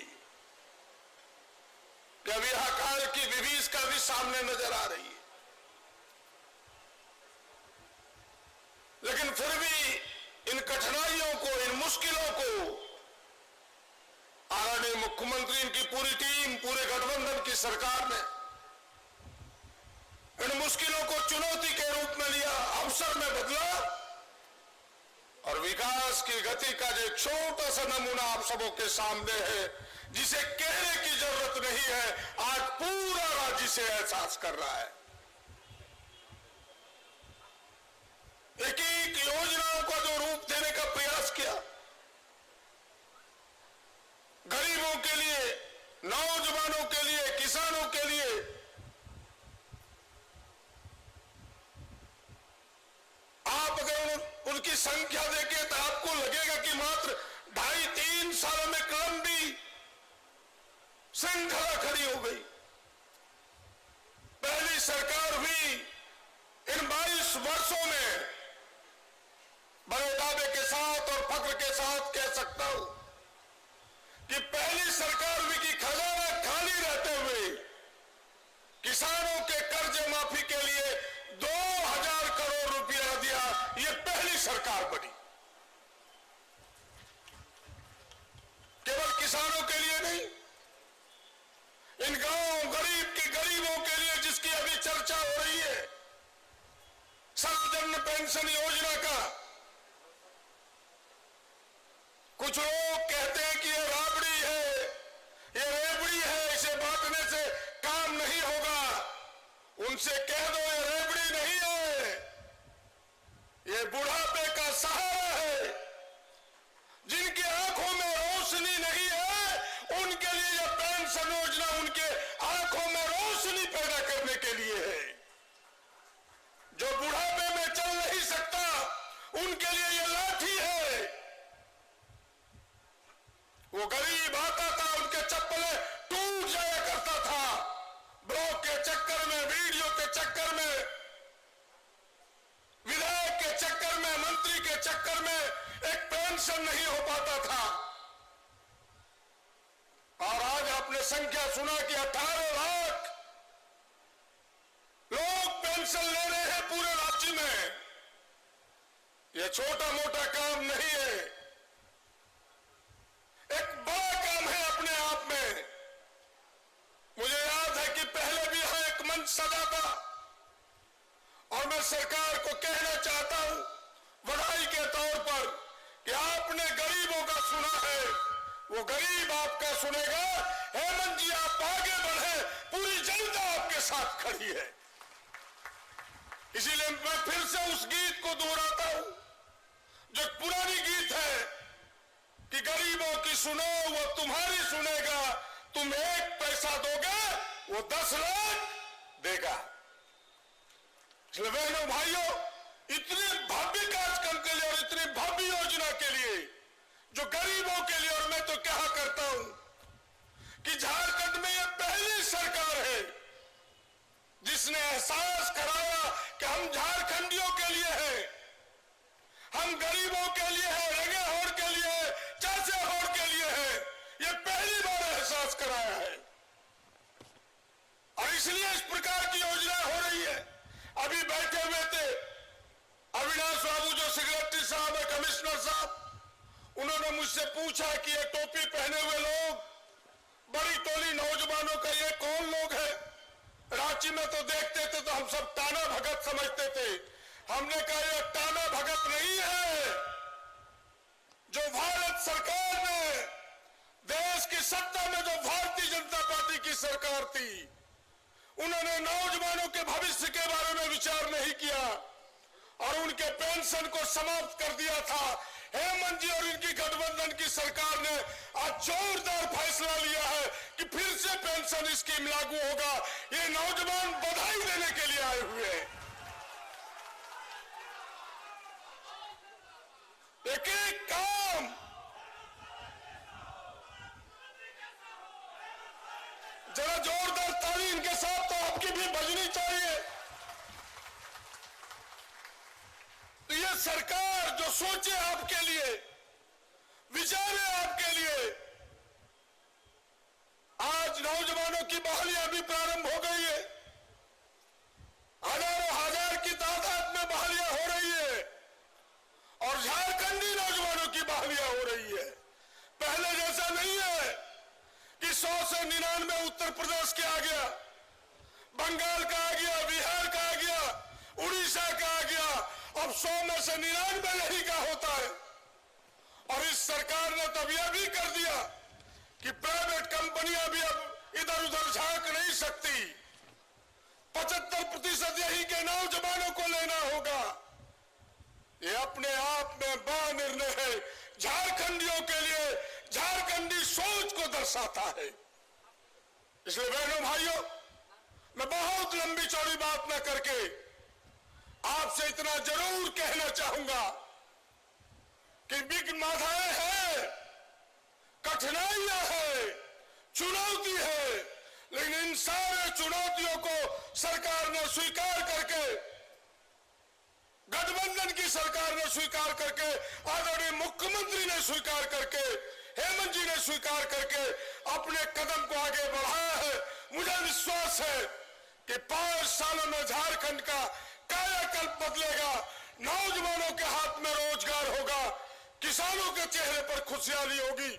कि अभी अकाल की विभीषिका भी सामने नजर आ रही है। लेकिन फिर भी इन कठिनाइयों को, इन मुश्किलों को आदरणीय मुख्यमंत्री, इनकी पूरी टीम, पूरे गठबंधन की सरकार ने इन मुश्किलों को चुनौती के रूप में लिया, अवसर में बदला और विकास की गति का जो छोटा सा नमूना आप सबों के सामने है, जिसे कहने की जरूरत नहीं है, आज पूरा राज्य से एहसास कर रहा है। एक एक योजनाओं का जो रूप देने का प्रयास किया, गरीबों के लिए, नौजवानों के लिए, किसानों के लिए, आप अगर उनकी संख्या देखें तो आपको लगेगा कि मात्र 2.5-3 सालों में एक लंबी श्रृंखला खड़ी हो गई। पहली सरकार हुई, इन 22 वर्षों में बड़े दावे के साथ और फख्र के साथ कह सकता हूं कि पहली सरकार हुई कि खजाना खाली रहते हुए किसानों के कर्ज माफी के लिए 2000 करोड़ रुपया दिया। यह पहली सरकार बनी, केवल किसानों के लिए नहीं, इन गांव गरीब के गरीबों के लिए जिसकी अभी चर्चा हो रही है, सर्वजन पेंशन योजना का। कुछ लोग कहते हैं कि ये राबड़ी है, ये रेबड़ी है, उनसे कह दो ये रेवड़ी नहीं है, ये बुढ़ापे का सहारा है। जिनकी आंखों में रोशनी नहीं है उनके लिए यह पेंशन योजना उनके आंखों में रोशनी पैदा करने के लिए है। जो बुढ़ापे में चल नहीं सकता उनके लिए यह लाठी है। वो गरीब आता था, उनके चप्पलें टूट जाया करता था, ब्लॉक के चक्कर में, वीडियो के चक्कर में, विधायक के चक्कर में, मंत्री के चक्कर में एक पेंशन नहीं हो पाता था। और आज आपने संख्या सुना कि 18 लाख लोग पेंशन ले रहे हैं पूरे राज्य में। यह छोटा मोटा काम नहीं है, एक बड़ा काम है अपने आप में। मुझे याद है कि पहले भी यहां एक मंच सजा था और मैं सरकार को कहना चाहता हूं बधाई के तौर पर कि आपने गरीबों का सुना है, वो गरीब आपका सुनेगा। हेमंत जी आप आगे बढ़े, पूरी जनता आपके साथ खड़ी है। इसीलिए मैं फिर से उस गीत को दोहराता हूं जो पुरानी गीत है कि गरीबों की सुनो वो तुम्हारी सुनेगा, तुम 1 पैसा दोगे वो 10 लाख देगा। इसलिए बहनों भाइयों, इतने भव्य कार्यक्रम के लिए और इतनी भव्य योजना के लिए जो गरीबों के लिए, और मैं तो कहा करता हूं कि झारखंड में यह पहली सरकार है जिसने एहसास कराया कि हम झारखंडियों के लिए हैं, हम गरीबों के लिए हैं, रंगे होड़ के लिए, चाचे होड़ के लिए हैं। यह पहली बार एहसास कराया है और इसलिए इस प्रकार की योजना हो रही है। अभी बैठे हुए थे अविनाश बाबू जो सेक्रेटरी साहब है, कमिश्नर साहब, उन्होंने मुझसे पूछा कि ये टोपी पहने हुए लोग, बड़ी टोली नौजवानों का, ये कौन लोग हैं? रांची में तो देखते थे तो हम सब टाना भगत समझते थे। हमने कहा यह टाना भगत नहीं है। जो भारत सरकार ने, देश की सत्ता में जो भारतीय जनता पार्टी की सरकार थी, उन्होंने नौजवानों के भविष्य के बारे में विचार नहीं किया और उनके पेंशन को समाप्त कर दिया था। हेमंत जी और इनकी गठबंधन की सरकार ने आज जोरदार फैसला लिया है कि फिर से पेंशन स्कीम लागू होगा। ये नौजवान बधाई देने के लिए आए हुए हैं। एक एक काम जरा जोरदार ताली इनके साथ तो आपकी भी बजनी चाहिए। तो ये सरकार जो सोचे आपके लिए, विचारे आपके लिए, आज नौजवानों की बहालियां भी प्रारंभ हो गई है। हजारों हजार की तादाद में बहालियां हो रही है और झारखंडी नौजवानों की बहालियां हो रही है। पहले जैसा नहीं है कि 100 से 99 उत्तर प्रदेश के आ गया, बंगाल का आ गया, बिहार का आ गया, उड़ीसा का आ गया। अब 100 में से 99 नहीं का होता है। और इस सरकार ने तब यह भी कर दिया कि प्राइवेट कंपनियां भी अब इधर उधर झांक नहीं सकती। 75% यही के नौजवानों को लेना होगा। ये अपने आप में बड़ा निर्णय है, झारखंडियों के लिए, झारखंडी सोच को दर्शाता है। इसलिए बहनों भाइयों, मैं बहुत लंबी चौड़ी बात न करके आपसे इतना जरूर कहना चाहूंगा कि विघ्न बाधाएं हैं, कठिनाइयां हैं, चुनौती है, लेकिन इन सारे चुनौतियों को सरकार ने स्वीकार करके, गठबंधन की सरकार ने स्वीकार करके, आदरणीय मुख्यमंत्री ने स्वीकार करके, हेमंत जी ने स्वीकार करके अपने कदम को आगे बढ़ाया है। मुझे विश्वास है कि 5 सालों में झारखंड का कायाकल्प बदलेगा, नौजवानों के हाथ में रोजगार होगा, किसानों के चेहरे पर खुशहाली होगी।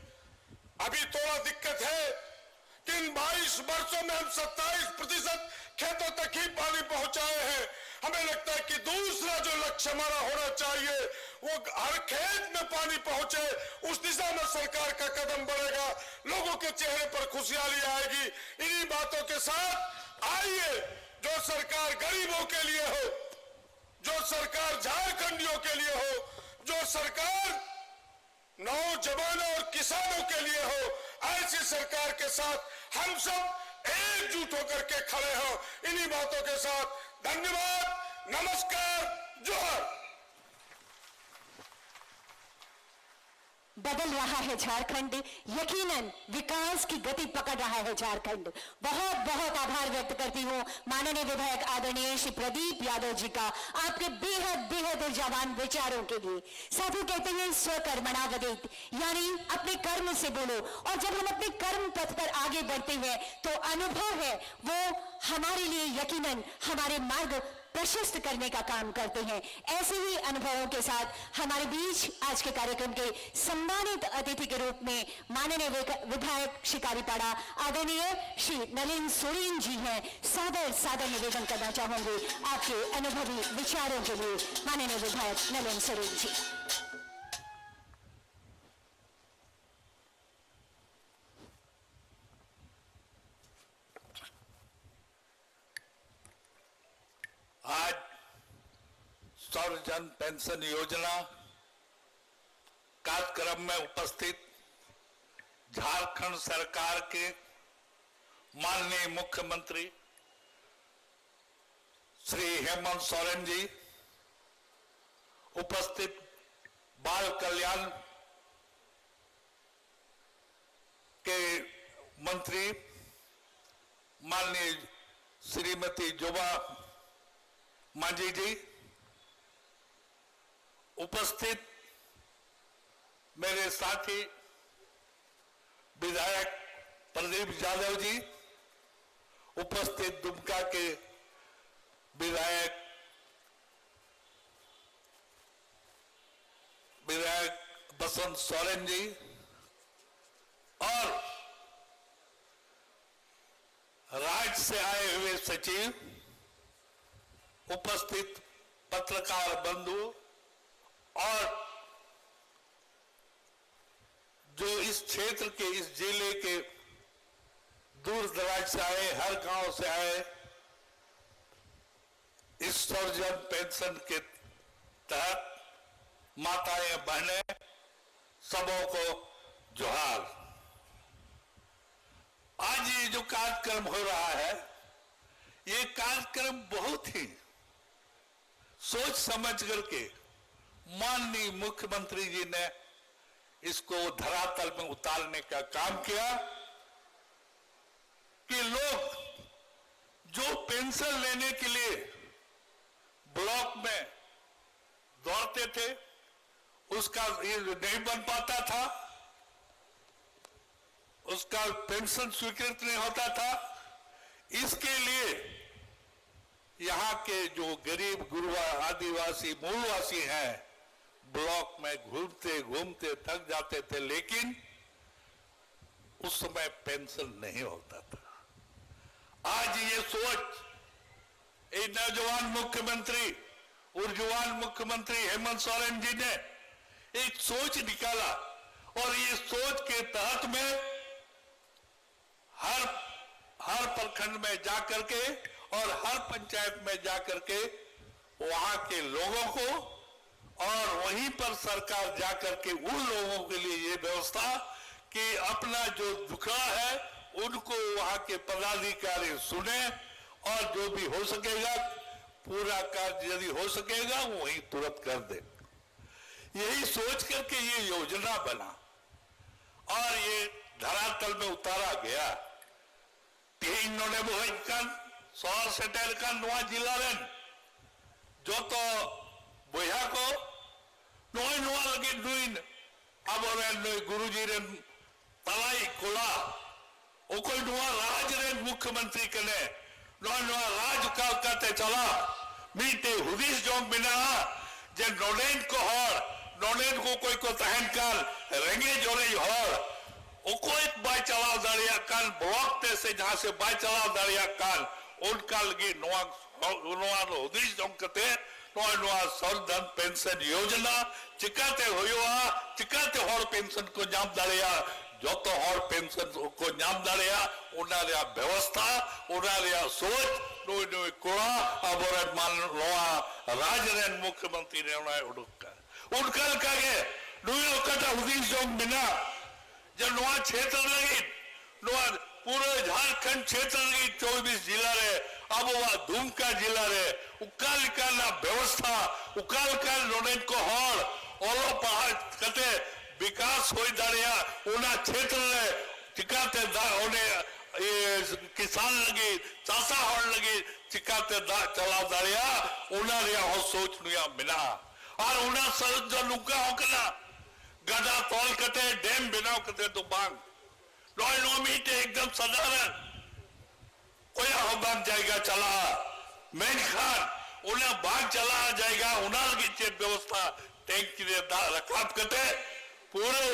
अभी थोड़ा दिक्कत है कि इन 22 वर्षों में हम 27% खेतों तक ही पानी पहुंचाए हैं। हमें लगता है कि दूसरा जो लक्ष्य हमारा होना चाहिए वो हर खेत में पानी पहुंचे, उस दिशा में सरकार का कदम बढ़ेगा, लोगों के चेहरे पर खुशहाली आएगी। इन्हीं बातों के साथ आइए जो सरकार गरीबों के लिए हो, जो सरकार झारखंडियों के लिए हो, जो सरकार नौजवानों और किसानों के लिए हो, ऐसी सरकार के साथ हम सब एकजुट होकर के खड़े हो। इन्हीं बातों के साथ धन्यवाद, नमस्कार, जोहर। बदल रहा है झारखंड, यकीनन विकास की गति पकड़ रहा है झारखंड। बहुत बहुत आभार व्यक्त करती हूँ माननीय विधायक आदरणीय श्री प्रदीप यादव जी का, आपके बेहद बेहद ऊर्जावान विचारों के लिए। साथी कहते हैं स्वकर्मणा वदेत, यानी अपने कर्म से बोलो। और जब हम अपने कर्म पथ पर आगे बढ़ते हैं तो अनुभव है वो हमारे लिए यकीनन हमारे मार्ग प्रशस्त करने का काम करते हैं। ऐसे ही अनुभवों के साथ हमारे बीच आज के कार्यक्रम के सम्मानित अतिथि के रूप में माननीय विधायक शिकारीपाड़ा आदरणीय श्री नलिन सोरेन जी हैं। सादर सादर निवेदन करना चाहूंगी आपके अनुभवी विचारों के लिए माननीय विधायक नलिन सोरेन जी। आज सर्वजन पेंशन योजना कार्यक्रम में उपस्थित झारखंड सरकार के माननीय मुख्यमंत्री श्री हेमंत सोरेन जी, उपस्थित बाल कल्याण के मंत्री माननीय श्रीमती जोबा मांझी जी, उपस्थित मेरे साथी विधायक प्रदीप यादव जी, उपस्थित दुमका के विधायक बसंत सोरेन जी और राज्य से आए हुए सचिव, उपस्थित पत्रकार बंधु और जो इस क्षेत्र के, इस जिले के दूर दराज से आए, हर गांव से आए, इस सर्वजन पेंशन के तहत माताएं बहनें सबों को जोहार। आज ये जो कार्यक्रम हो रहा है, ये कार्यक्रम बहुत ही सोच समझ करके माननीय मुख्यमंत्री जी ने इसको धरातल में उतारने का काम किया कि लोग जो पेंशन लेने के लिए ब्लॉक में दौड़ते थे, उसका ये नहीं बन पाता था, उसका पेंशन स्वीकृत नहीं होता था। इसके लिए यहाँ के जो गरीब गुरुआ आदिवासी मूलवासी हैं, ब्लॉक में घूमते घूमते थक जाते थे, लेकिन उस समय पेंशन नहीं होता था। आज ये सोच एक नौजवान मुख्यमंत्री, ऊर्जावान मुख्यमंत्री हेमंत सोरेन जी ने एक सोच निकाला और ये सोच के तहत में हर प्रखंड में जाकर के और हर पंचायत में जाकर के वहां के लोगों को और वहीं पर सरकार जाकर के उन लोगों के लिए ये व्यवस्था कि अपना जो दुखड़ा है उनको वहां के पदाधिकारी सुने और जो भी हो सकेगा पूरा कार्य यदि हो सकेगा वहीं तुरंत कर दे। यही सोच करके ये योजना बना और ये धरातल में उतारा गया। तीन नोने बोहन सौर सेटेल का नवा जिला रेन जो तो बोया को नोय नवा लगे दुइन अब नोय गुरुजी रेन तलाई कोला ओकोई नवा राज रेन मुख्यमंत्री कने नोय नवा राज का करते चला मीटे हुदिस जोंग बिना जे नोलेन को हर नोलेन को कोई को तहन कर रेंगे जोरे हर ओकोई बाय चला दरिया कान ब्लॉक ते से जहां से बाय चला दरिया कान उनका लगी नोआ हुदिस जोंग कते नोआ सर्वधन पेंशन योजना चिकाते होयोआ चिकाते हर पेंशन को जाम दरिया जो हर पेंशन को नाम दाड़िया उनारिया व्यवस्था उनारिया सोच नोई नोई कोड़ा अब और मान लोआ राजरेन मुख्यमंत्री ने उन्हें उनका लगे नोई लोकटा हुदीस जोंग बिना जब नोआ क्षेत्र लगी नोआ पूरे झारखंड क्षेत्र लगी 24 जिला रे अब वह दुमका जिला रे उकाल का व्यवस्था उकाल का नोनेन को हर ओलो पहाड़ कते विकास हो दाड़िया उना क्षेत्र रे चिकाते दा ओने किसान लगी चासा हर लगी चिकाते दा चला दाड़िया उना रिया हो सोच नुया बिना और उना सर जो नुका हो कना गदा तौल कते डैम बिना कते तो बांग नॉय नॉमीट एकदम साधारण कोई अहबाग जाएगा चला मेन खान उन्हें बाग चला जाएगा उनार की चेत व्यवस्था टैंक की रखाब कते पूरे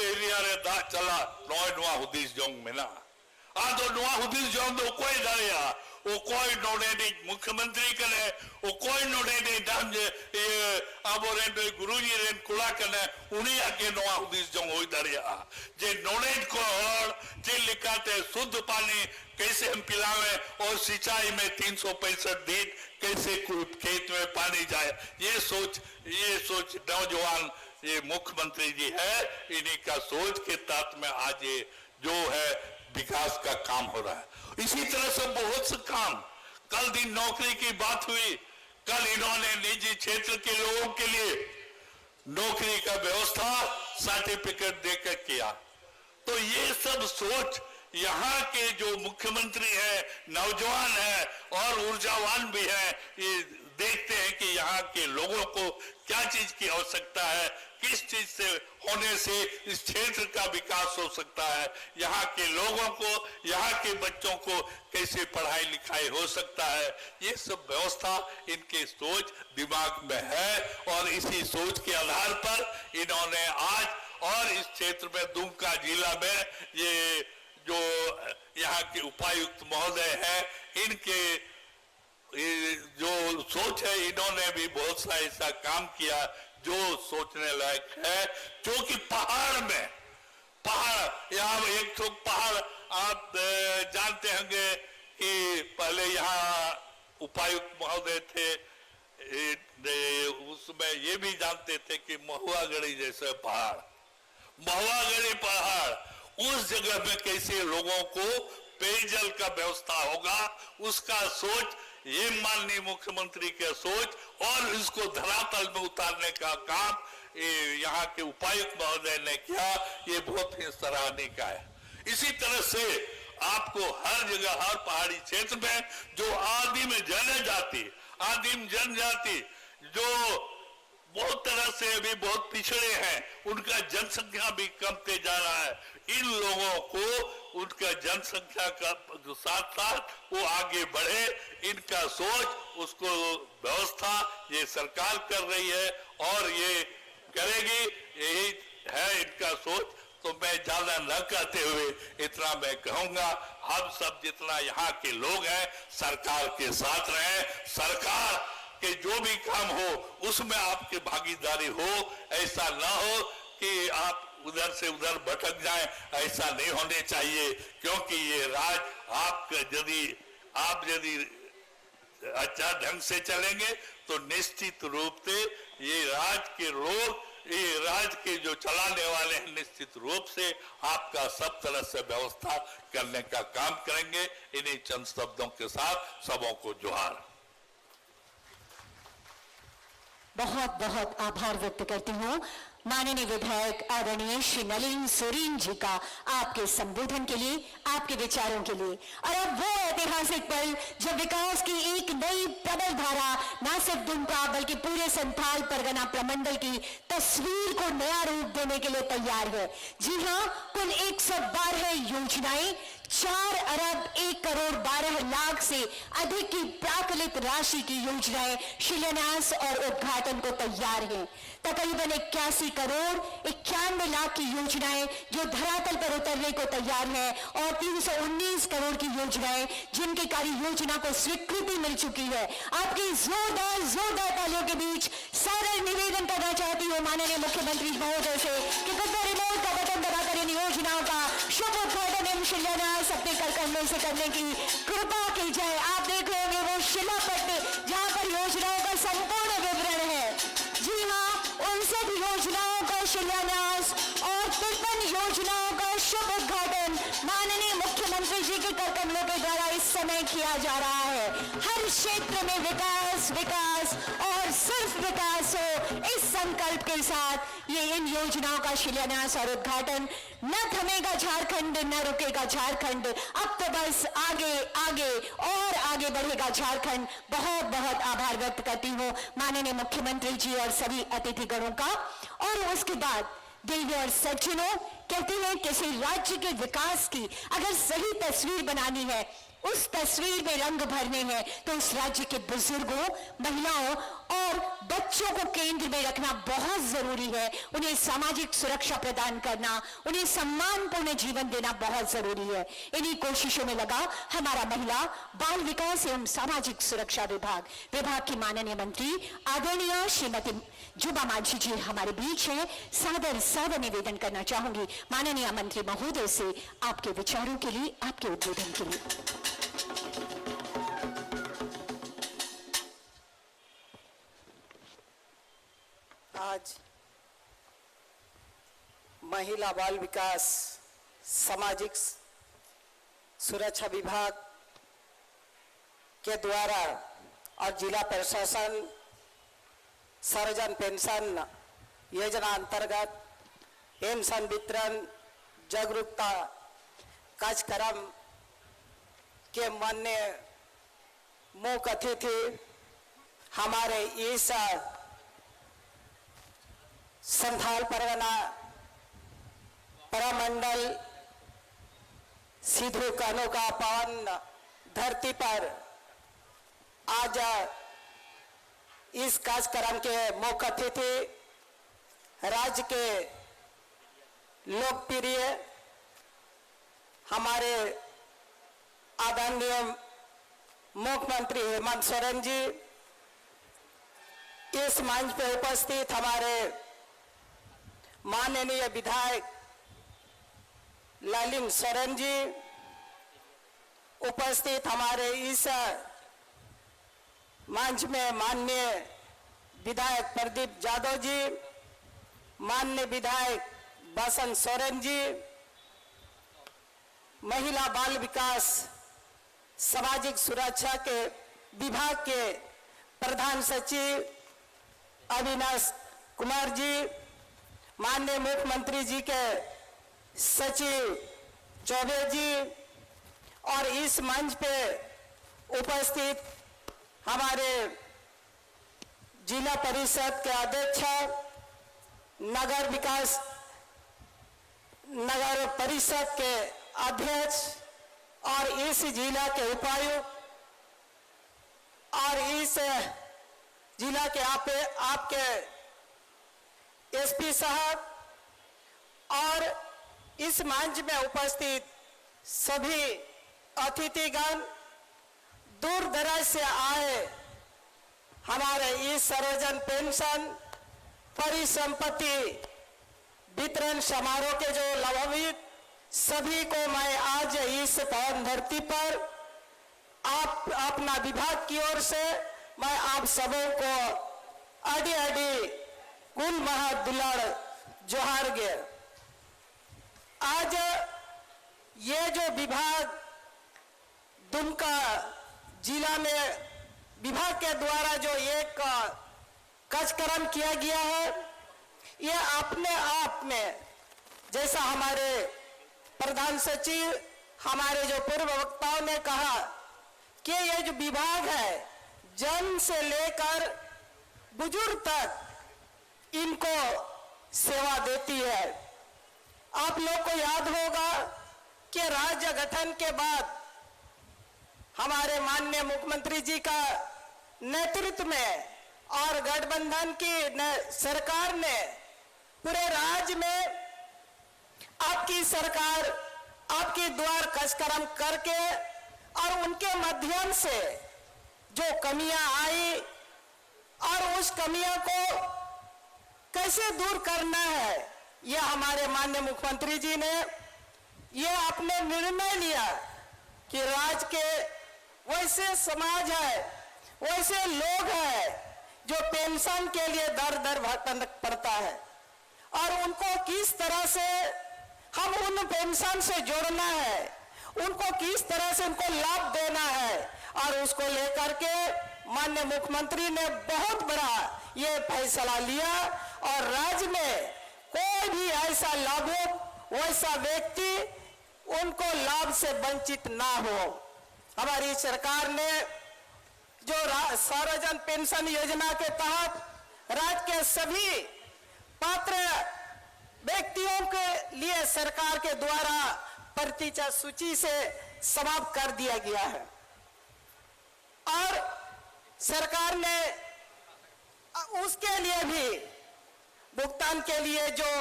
एरिया रे दा चला नॉय नुआ हुदीस जोंग मिला आ तो नुआ हुदीस जोंग तो कोई दाड़िया वो कोई नोड़े मुख्यमंत्री कने वो कोई नोड़े दाम जे ये अब रेन गुरुजी रेन कुला कने उन्हीं आके नोआ हुदीस जोंग होई दाड़िया जे नोड़े को और जे लिखाते शुद्ध पानी कैसे हम पिलावे और सिंचाई में 365 दिन कैसे खेत में पानी जाए ये सोच नौजवान ये मुख्यमंत्री जी है इन्हीं का सोच के तहत में आज ये जो है विकास का काम हो रहा है। इसी तरह से बहुत से काम कल दिन नौकरी की बात हुई कल इन्होंने निजी क्षेत्र के लोगों के लिए नौकरी का व्यवस्था सर्टिफिकेट देकर किया तो ये सब सोच यहाँ के जो मुख्यमंत्री है नौजवान है और ऊर्जावान भी है ये देखते हैं कि यहाँ के लोगों को क्या चीज की आवश्यकता है किस चीज से होने से इस क्षेत्र का विकास हो सकता है यहाँ के लोगों को यहाँ के बच्चों को कैसे पढ़ाई लिखाई हो सकता है ये सब व्यवस्था इनके सोच दिमाग में है और इसी सोच के आधार पर इन्होंने आज और इस क्षेत्र में दुमका जिला में ये जो यहाँ के उपायुक्त महोदय हैं इनके जो सोच है इन्होंने भी बहुत सा ऐसा काम किया जो सोचने लायक है क्योंकि पहाड़ यहाँ एक तो पहाड़ आप जानते होंगे कि पहले यहाँ उपायुक्त महोदय थे उसमें ये भी जानते थे कि महुआगढ़ी जैसे महुआगढ़ी पहाड़ उस जगह में कैसे लोगों को पेयजल का व्यवस्था होगा उसका सोच ये माननीय मुख्यमंत्री के सोच और इसको धरातल में उतारने का काम यहाँ के उपायुक्त महोदय ने किया ये बहुत ही सराहनीय का है। इसी तरह से आपको हर जगह हर पहाड़ी क्षेत्र में जो आदिम जनजाति जो बहुत तरह से अभी बहुत पिछड़े हैं उनका जनसंख्या भी कमते जा रहा है इन लोगों को उनका जनसंख्या का साथ साथ वो आगे बढ़े इनका सोच उसको व्यवस्था ये सरकार कर रही है और ये करेगी यही है इनका सोच तो मैं ज्यादा न कहते हुए इतना मैं कहूंगा हम सब जितना यहाँ के लोग हैं सरकार के साथ रहें सरकार कि जो भी काम हो उसमें आपकी भागीदारी हो ऐसा ना हो कि आप उधर से उधर भटक जाएं ऐसा नहीं होने चाहिए क्योंकि ये राज आप यदि अच्छा ढंग से चलेंगे तो निश्चित रूप से ये राज के जो चलाने वाले हैं निश्चित रूप से आपका सब तरह से व्यवस्था करने का काम करेंगे इन्हीं चंद शब्दों के साथ सबों को जोहार। बहुत बहुत आभार व्यक्त करती हूँ माननीय विधायक आदरणीय श्री नलिन सोरेन जी का आपके संबोधन के लिए आपके विचारों के लिए। और अब वो ऐतिहासिक पल जब विकास की एक नई प्रबल धारा न सिर्फ दुमका बल्कि पूरे संथाल परगना प्रमंडल की तस्वीर को नया रूप देने के लिए तैयार है। जी हाँ, कुल 112 योजनाएं 4 अरब 1 करोड़ 12 लाख से अधिक की प्राकलित राशि की योजनाएं शिलान्यास और उद्घाटन को तैयार हैं। तकरीबन 81 करोड़ 91 लाख की योजनाएं जो धरातल पर उतरने को तैयार है और 319 करोड़ की योजनाएं जिनकी कार्य योजना को स्वीकृति मिल चुकी है। आपकी जोरदार तालियों के बीच सादर निवेदन करना चाहती हूँ माननीय मुख्यमंत्री महोदय से कि कृपया रिमोट का बटन योजनाओं का शुभ उद्घाटन एवं शिलान्यास अपने करकमलों से करने की कृपा की जाए। आप देख रहे होंगे वो शिलापट जहां पर योजनाओं का संपूर्ण विवरण है। जी हाँ, 59 योजनाओं का शिलान्यास और 53 योजनाओं का शुभ उद्घाटन माननीय मुख्यमंत्री जी के करकमलों के द्वारा इस समय किया जा रहा है। हर क्षेत्र में विकास विकास और सिर्फ विकास हो, इस संकल्प के साथ ये इन योजनाओं का शिलान्यास और उद्घाटन। न थमेगा झारखंड, न रुकेगा झारखंड, अब तो बस आगे आगे और आगे बढ़ेगा झारखंड। बहुत बहुत आभार व्यक्त करती हूँ माननीय मुख्यमंत्री जी और सभी अतिथिगणों का। और उसके बाद देवी और सज्जनों, कहते हैं किसी राज्य के विकास की अगर सही तस्वीर बनानी है, उस तस्वीर में रंग भरने हैं, तो उस राज्य के बुजुर्गों, महिलाओं और बच्चों को केंद्र में रखना बहुत जरूरी है। उन्हें सामाजिक सुरक्षा प्रदान करना, उन्हें सम्मानपूर्ण जीवन देना बहुत जरूरी है। इन्हीं कोशिशों में लगा हमारा महिला, बाल विकास एवं सामाजिक सुरक्षा विभाग की माननीय मंत्री आदरणीय श्रीमती जुबा माझी जी हमारे बीच है। सादर निवेदन करना चाहूंगी माननीय मंत्री महोदय से आपके विचारों के लिए, आपके उद्बोधन के लिए। आज महिला बाल विकास सामाजिक सुरक्षा विभाग के द्वारा और जिला प्रशासन सर्वजन पेंशन योजना अंतर्गत पेंशन वितरण जागरूकता कार्यक्रम के माननीय मुख्य अतिथि हमारे इस संथाल परगना प्रमंडल सिद्धू कान्हू का पावन धरती पर आज इस कार्यक्रम के मुख्य अतिथि राज्य के लोकप्रिय हमारे आदरणीय मुख्यमंत्री हेमंत सोरेन जी, इस मंच पे उपस्थित हमारे माननीय विधायक लालिन सोरेन जी, उपस्थित हमारे इस मंच में माननीय विधायक प्रदीप यादव जी, माननीय विधायक बसंत सोरेन जी, महिला बाल विकास सामाजिक सुरक्षा के विभाग के प्रधान सचिव अविनाश कुमार जी, माननीय मुख्यमंत्री जी के सचिव चौबे जी और इस मंच पे उपस्थित हमारे जिला परिषद के अध्यक्ष, नगर परिषद के अध्यक्ष और इस जिला के उपायुक्त और इस जिला के आपके एसपी साहब और इस मंच में उपस्थित सभी अतिथिगण, दूर दराज से आए हमारे इस सर्वजन पेंशन परिसंपत्ति वितरण समारोह के जो लाभान्वित सभी को मैं आज इस पावन धरती पर आप अपना विभाग की ओर से मैं आप सबों को अडी अडी कुल महादुलार जोहार गे। आज ये जो विभाग दुमका जिला में विभाग के द्वारा जो एक कार्यक्रम किया गया है, ये अपने आप में जैसा हमारे प्रधान सचिव हमारे जो पूर्व वक्ताओं ने कहा कि ये जो विभाग है जन्म से लेकर बुजुर्ग तक इनको सेवा देती है। आप लोग को याद होगा कि राज्य गठन के बाद हमारे माननीय मुख्यमंत्री जी का नेतृत्व में और गठबंधन की सरकार ने पूरे राज्य में आपकी सरकार आपके द्वार कार्यक्रम करके और उनके माध्यम से जो कमियां आई और उस कमियों को कैसे दूर करना है ये हमारे माननीय मुख्यमंत्री जी ने ये अपने निर्णय लिया कि राज्य के वैसे समाज है, वैसे लोग हैं जो पेंशन के लिए दर दर भटकना पड़ता है और उनको किस तरह से हम उन पेंशन से जोड़ना है, उनको किस तरह से उनको लाभ देना है, और उसको लेकर के माननीय मुख्यमंत्री ने बहुत बड़ा ये फैसला लिया और राज्य में कोई भी ऐसा लाभुक वैसा व्यक्ति उनको लाभ से वंचित ना हो। हमारी सरकार ने जो सर्वजन पेंशन योजना के तहत राज्य के सभी पात्र व्यक्तियों के लिए सरकार के द्वारा परिचय सूची से समाप्त कर दिया गया है और सरकार ने उसके लिए भी भुगतान के लिए जो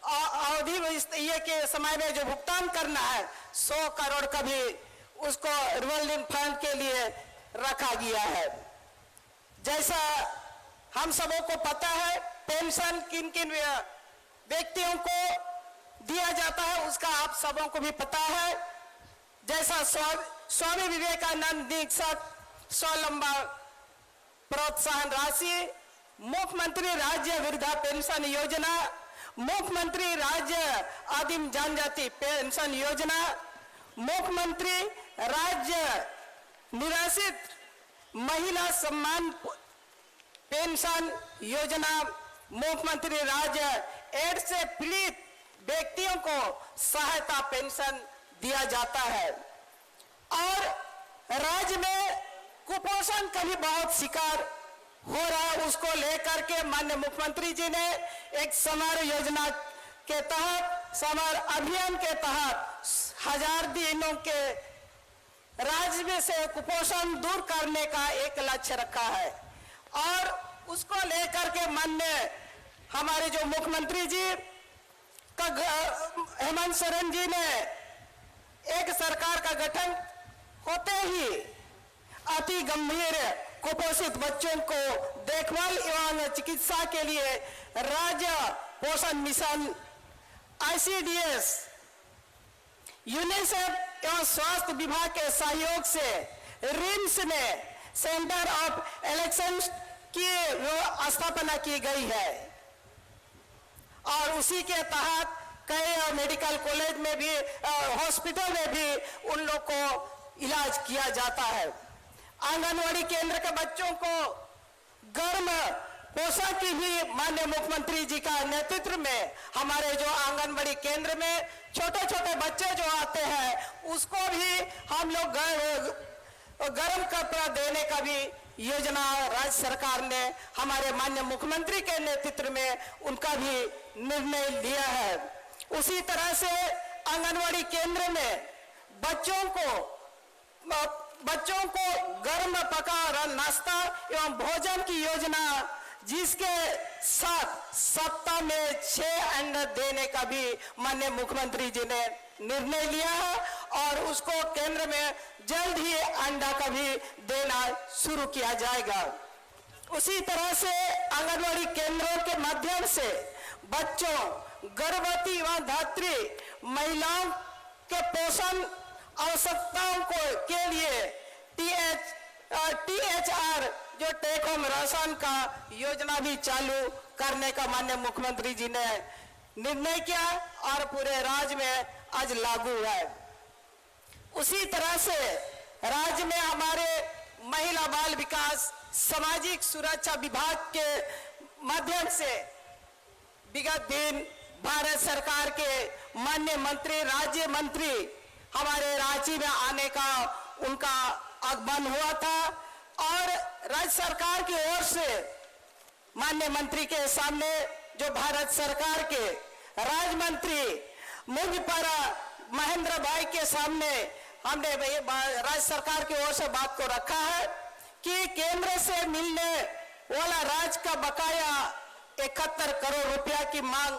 अवधि ये के समय में जो भुगतान करना है 100 करोड़ का भी उसको रिवॉल्विंग फंड के लिए रखा गया है। जैसा हम सबों को पता है पेंशन किन किन व्यक्तियों को दिया जाता है उसका आप सबों को भी पता है। जैसा स्वामी विवेकानंद दीक्षक स्वावलंबन प्रोत्साहन राशि, मुख्यमंत्री राज्य वृद्धा पेंशन योजना, मुख्यमंत्री राज्य आदिम जनजाति पेंशन योजना, मुख्यमंत्री राज्य निराश्रित महिला सम्मान पेंशन योजना, मुख्यमंत्री राज्य एड्स से पीड़ित व्यक्तियों को सहायता पेंशन दिया जाता है। और राज्य में कुपोषण का भी बहुत शिकार हो रहा है, उसको लेकर के माननीय मुख्यमंत्री जी ने एक समर योजना के तहत, समर अभियान के तहत 1000 दिनों के राज्य में से कुपोषण दूर करने का एक लक्ष्य रखा है और उसको लेकर के माननीय हमारे जो मुख्यमंत्री जी का हेमंत सोरेन जी ने एक सरकार का गठन होते ही अति गंभीर कुपोषित बच्चों को देखभाल एवं चिकित्सा के लिए राज्य पोषण मिशन, ICDS, यूनिसेफ एवं स्वास्थ्य विभाग के सहयोग से रिम्स में सेंटर ऑफ एक्सेलेंस की स्थापना की गई है और उसी के तहत कई मेडिकल कॉलेज में भी हॉस्पिटल में भी उन लोग को इलाज किया जाता है। आंगनवाड़ी केंद्र के बच्चों को गर्म पोषण की भी माननीय मुख्यमंत्री जी का नेतृत्व में हमारे जो आंगनवाड़ी केंद्र में छोटे छोटे बच्चे जो आते हैं उसको भी हम लोग गर्म कपड़ा देने का भी योजना राज्य सरकार ने हमारे माननीय मुख्यमंत्री के नेतृत्व में उनका भी निर्णय लिया है। उसी तरह से आंगनवाड़ी केंद्र में बच्चों को गर्म पका नाश्ता एवं भोजन की योजना, जिसके साथ सप्ताह में 6 अंडे देने का भी माननीय मुख्यमंत्री जी ने निर्णय लिया है और उसको केंद्र में जल्द ही अंडा का भी देना शुरू किया जाएगा। उसी तरह से आंगनवाड़ी केंद्रों के माध्यम से बच्चों, गर्भवती व धात्री महिलाओं के पोषण आवश्यकताओं के लिए THR जो टेक होम राशन का योजना भी चालू करने का माननीय मुख्यमंत्री जी ने निर्णय किया और पूरे राज्य में आज लागू है। उसी तरह से राज्य में हमारे महिला बाल विकास सामाजिक सुरक्षा विभाग के माध्यम से विगत दिन भारत सरकार के माननीय मंत्री, राज्य मंत्री हमारे रांची में आने का उनका आगमन हुआ था और राज्य सरकार की ओर से माननीय मंत्री के सामने जो भारत सरकार के राज्य मंत्री मुझपर महेंद्र भाई के सामने हमने राज्य सरकार की ओर से बात को रखा है कि केंद्र से मिलने वाला राज्य का बकाया 71 करोड़ रुपया की मांग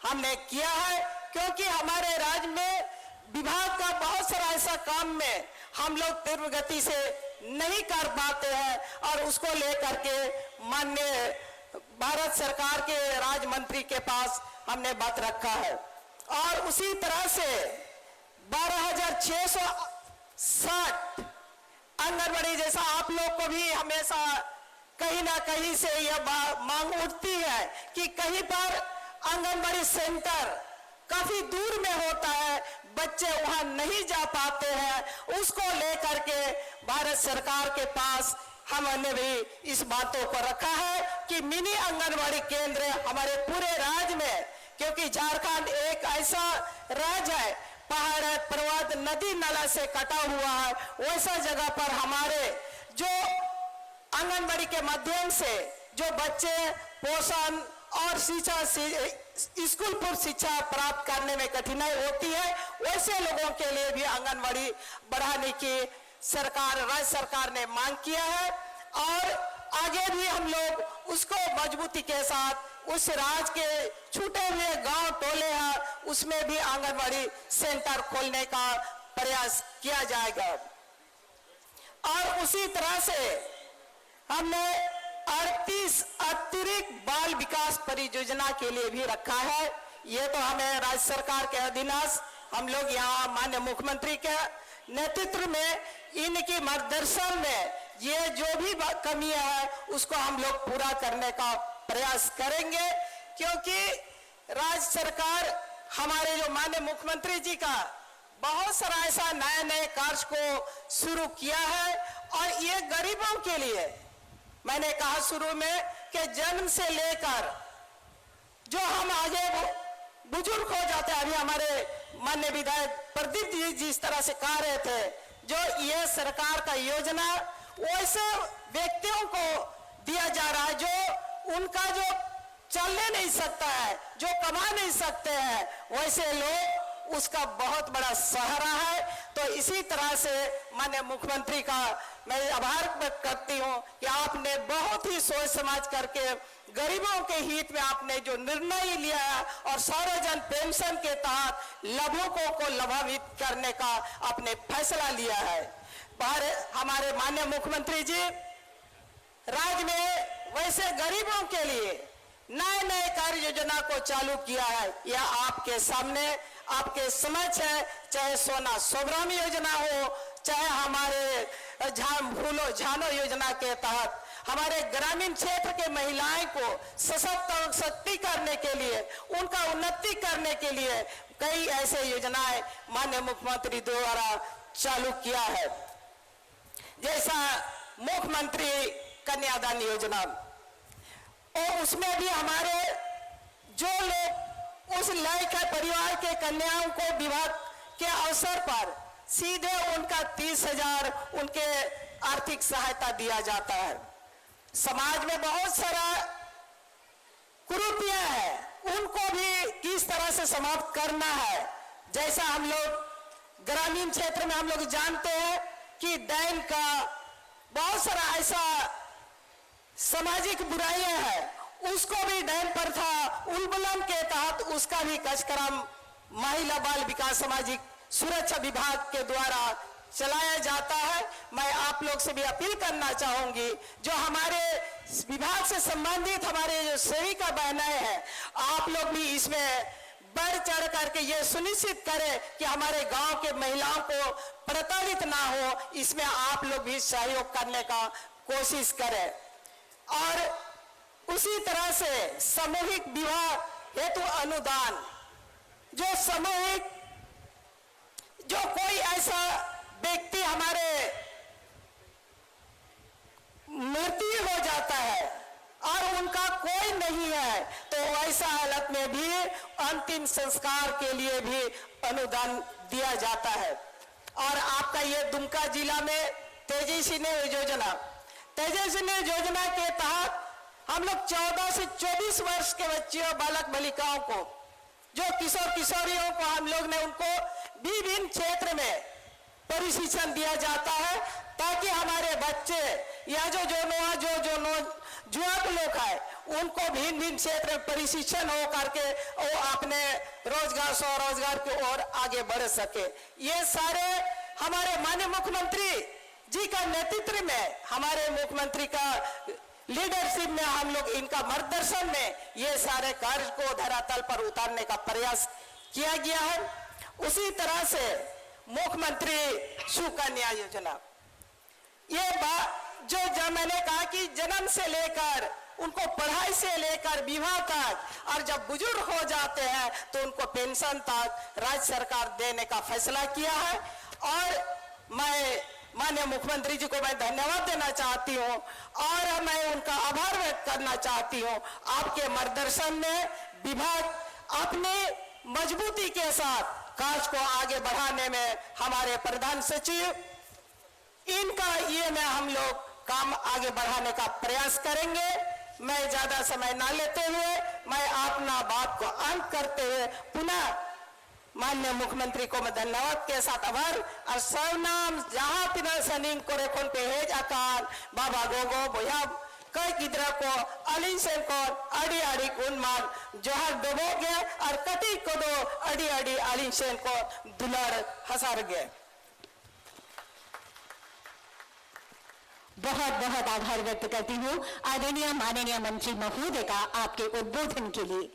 हमने किया है, क्योंकि हमारे राज्य में विभाग का बहुत सारा ऐसा काम में हम लोग तीव्र गति से नहीं कर पाते हैं और उसको लेकर के माननीय भारत सरकार के राज्य मंत्री के पास हमने बात रखा है। और उसी तरह से 12,660 आंगनबाड़ी, जैसा आप लोग को भी हमेशा कहीं ना कहीं से यह मांग उठती है कि कहीं पर आंगनबाड़ी सेंटर काफी दूर में होता है, बच्चे वहां नहीं जा पाते हैं, उसको लेकर के भारत सरकार के पास हमने भी इस बातों को रखा है कि मिनी आंगनबाड़ी केंद्र हमारे पूरे राज्य में, क्योंकि झारखंड एक ऐसा राज्य है, पहाड़ है, पर्वत, नदी नाला से कटा हुआ है, वैसा जगह पर हमारे जो आंगनबाड़ी के माध्यम से जो बच्चे पोषण और शिक्षा स्कूल पूर्व शिक्षा प्राप्त करने में कठिनाई होती है, वैसे लोगों के लिए भी आंगनबाड़ी बढ़ाने की राज्य सरकार ने मांग किया है। और आगे भी हम लोग उसको मजबूती के साथ उस राज्य के छूटे हुए गांव टोले हैं, उसमें भी आंगनबाड़ी सेंटर खोलने का प्रयास किया जाएगा। और उसी तरह से हमने 38 अतिरिक्त बाल विकास परियोजना के लिए भी रखा है। ये तो हमें राज्य सरकार के अधीनस्थ हम लोग यहाँ माननीय मुख्यमंत्री के नेतृत्व में, इनकी मार्गदर्शन में ये जो भी कमियां है उसको हम लोग पूरा करने का प्रयास करेंगे, क्योंकि राज्य सरकार हमारे जो माननीय मुख्यमंत्री जी का बहुत सारा ऐसा नए नए कार्य को शुरू किया है। और ये गरीबों के लिए, मैंने कहा शुरू में कि जन्म से लेकर जो हम आगे बुजुर्ग हो जाते हैं, अभी हमारे माननीय विधायक प्रदीप जी जिस तरह से कह रहे थे, जो ये सरकार का योजना वैसे व्यक्तियों को दिया जा रहा है जो उनका जो चलने नहीं सकता है, जो कमा नहीं सकते हैं, वैसे लोग उसका बहुत बड़ा सहारा है। तो इसी तरह से माननीय मुख्यमंत्री का मैं आभार व्यक्त करती हूं कि आपने बहुत ही सोच समझ करके गरीबों के हित में आपने जो निर्णय लिया है और सर्वजन पेंशन के तहत लाभुकों को लाभान्वित करने का आपने फैसला लिया है। हमारे माननीय मुख्यमंत्री जी राज्य में वैसे गरीबों के लिए नए नए कार्य योजना को चालू किया है, यह आपके सामने आपके समक्ष है। चाहे सोना सोबराम योजना हो, चाहे हमारे फूलो झानो योजना के तहत हमारे ग्रामीण क्षेत्र के महिलाएं को सशक्त और शक्ति करने के लिए, उनका उन्नति करने के लिए कई ऐसे योजनाएं माननीय मुख्यमंत्री द्वारा चालू किया है। जैसा मुख्यमंत्री कन्यादान योजना, और उसमें भी हमारे जो लोग उस लायक है परिवार के कन्याओं को विवाह के अवसर पर सीधे उनका 30,000 उनके आर्थिक सहायता दिया जाता है। समाज में बहुत सारा कुरीतियां हैं, उनको भी किस तरह से समाप्त करना है। जैसा हम लोग ग्रामीण क्षेत्र में हम लोग जानते हैं कि डायन का बहुत सारा ऐसा सामाजिक बुराइयां हैं, उसको भी डायन प्रथा उन्मूलन के तहत उसका भी कार्यक्रम महिला बाल विकास सामाजिक सुरक्षा विभाग के द्वारा चलाया जाता है। मैं आप लोग से भी अपील करना चाहूंगी, जो हमारे विभाग से संबंधित हमारे जो सेविका बहनें हैं, आप लोग भी इसमें बढ़ चढ़ करके ये सुनिश्चित करें कि हमारे गांव के महिलाओं को प्रताड़ित ना हो, इसमें आप लोग भी सहयोग करने का कोशिश करें। और उसी तरह से सामूहिक विवाह हेतु अनुदान, जो सामूहिक जो कोई ऐसा व्यक्ति हमारे मृत्यु हो जाता है और उनका कोई नहीं है, तो ऐसा हालत में भी अंतिम संस्कार के लिए भी अनुदान दिया जाता है। और आपका ये दुमका जिला में तेजस्विनी योजना के तहत हम लोग 14 से 24 वर्ष के बच्चियों बालक बालिकाओं को, जो किशोर किशोरियों को हम लोग ने उनको विभिन्न क्षेत्र में प्रशिक्षण दिया जाता है, ताकि हमारे बच्चे या जो युवक लोग हैं उनको भिन्न भिन्न क्षेत्र में प्रशिक्षण हो करके वो अपने रोजगार स्वरोजगार की ओर आगे बढ़ सके। ये सारे हमारे माननीय मुख्यमंत्री जी का नेतृत्व में, हमारे मुख्यमंत्री का लीडरशिप में हम लोग इनका मार्गदर्शन में ये सारे कार्य को धरातल पर उतारने का प्रयास किया गया है। उसी तरह से मुख्यमंत्री सुकन्या योजना, ये जो मैंने कहा कि जन्म से लेकर उनको पढ़ाई से लेकर विवाह तक और जब बुजुर्ग हो जाते हैं तो उनको पेंशन तक राज्य सरकार देने का फैसला किया है। और मैं माननीय मुख्यमंत्री जी को मैं धन्यवाद देना चाहती हूं और मैं उनका आभार व्यक्त करना चाहती हूं। आपके मार्गदर्शन में विभाग अपने मजबूती के साथ कार्य को आगे बढ़ाने में हमारे प्रधान सचिव इनका ये में हम लोग काम आगे बढ़ाने का प्रयास करेंगे। मैं ज्यादा समय ना लेते हुए मैं अपना बात को अंत करते हुए पुनः माननीय मुख्यमंत्री को मैं धन्यवाद के साथ आभार और सर्वनाम जहां पिना सनिंग को रेखों पे हेज आकार बाबा गोगो बोया कई किधर को अली सेन को अड़ी अड़ी उन्मान जोहर डुबो गए और कटी को दो अड़ी अड़ी अली सेन को दुलार हसार गए। बहुत बहुत आभार व्यक्त करती हूँ आदरणीय माननीय मंत्री महोदय का आपके उद्बोधन के लिए।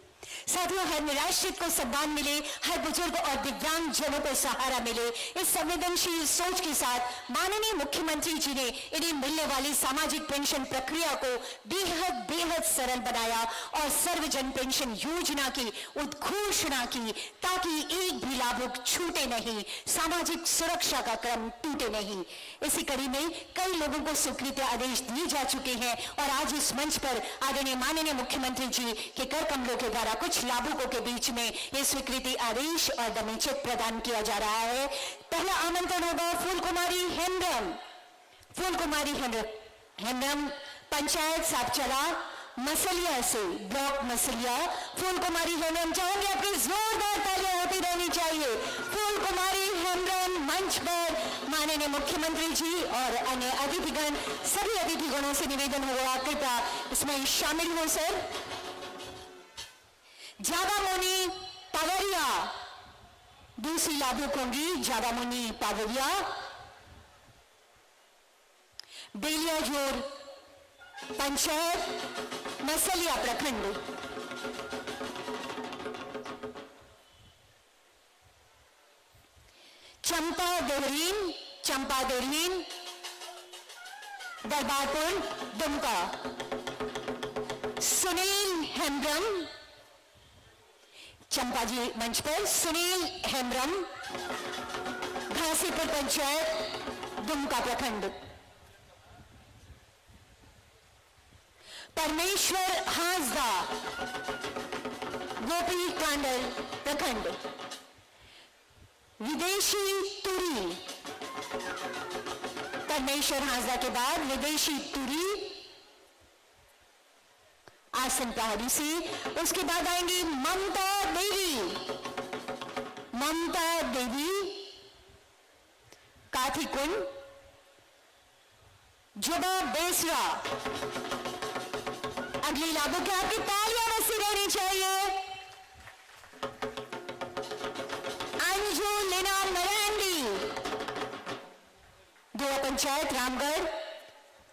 साथियों, हर निराश्रित को सम्मान मिले, हर बुजुर्ग और दिव्यांग जनों को सहारा मिले, इस संवेदनशील सोच के साथ माननीय मुख्यमंत्री जी ने इन्हें मिलने वाली सामाजिक पेंशन प्रक्रिया को बेहद बेहद सरल बनाया और सर्वजन पेंशन योजना की उद्घोषणा की ताकि एक भी लाभुक छूटे नहीं, सामाजिक सुरक्षा का क्रम टूटे नहीं। इसी कड़ी में कई लोगों को स्वीकृति आदेश दिए जा चुके हैं और आज इस मंच पर आदरणीय माननीय मुख्यमंत्री जी के कर कमलों के द्वारा कुछ लाभुकों के बीच में ये स्वीकृति आदेश और डमी चेक प्रदान किया जा रहा है। पहला आमंत्रण होगा फूल कुमारी हेम्ब्रम पंचायत सापचला मसलिया से, ब्लॉक मसलिया। फूल कुमारी हेम्ब्रम, चाहूंगी आपकी जोरदार तालियां होती रहनी चाहिए। फूल कुमारी हेम्ब्रम मंच पर माननीय मुख्यमंत्री जी और अन्य अतिथिगण, सभी अतिथिगणों से निवेदन होगा कृपया इसमें शामिल हो। सर जागामुनी पावरिया दूसरी लाभुक होंगी, जागामुनी पावरिया, बेलियाजोर पंचायत मसलिया प्रखंड। चंपा देहरीन दरबारपुर दुमका। सुनील हेम्ब्रम, चंपा जी मंच पर। सुनील हेम्ब्रम, घासीपुर पंचायत दुमका प्रखंड। परमेश्वर हांसदा, गोपी कांडल प्रखंड। विदेशी तुरी, परमेश्वर हांसदा के बाद विदेशी तुरी आसन पहाड़ी से। उसके बाद आएंगी ममता देवी काठीकुंड, जुबा बेसरा। अगली लाभों के आपकी तालियां बसी रहनी चाहिए। अंजू लीना मरांडी, दो पंचायत रामगढ़।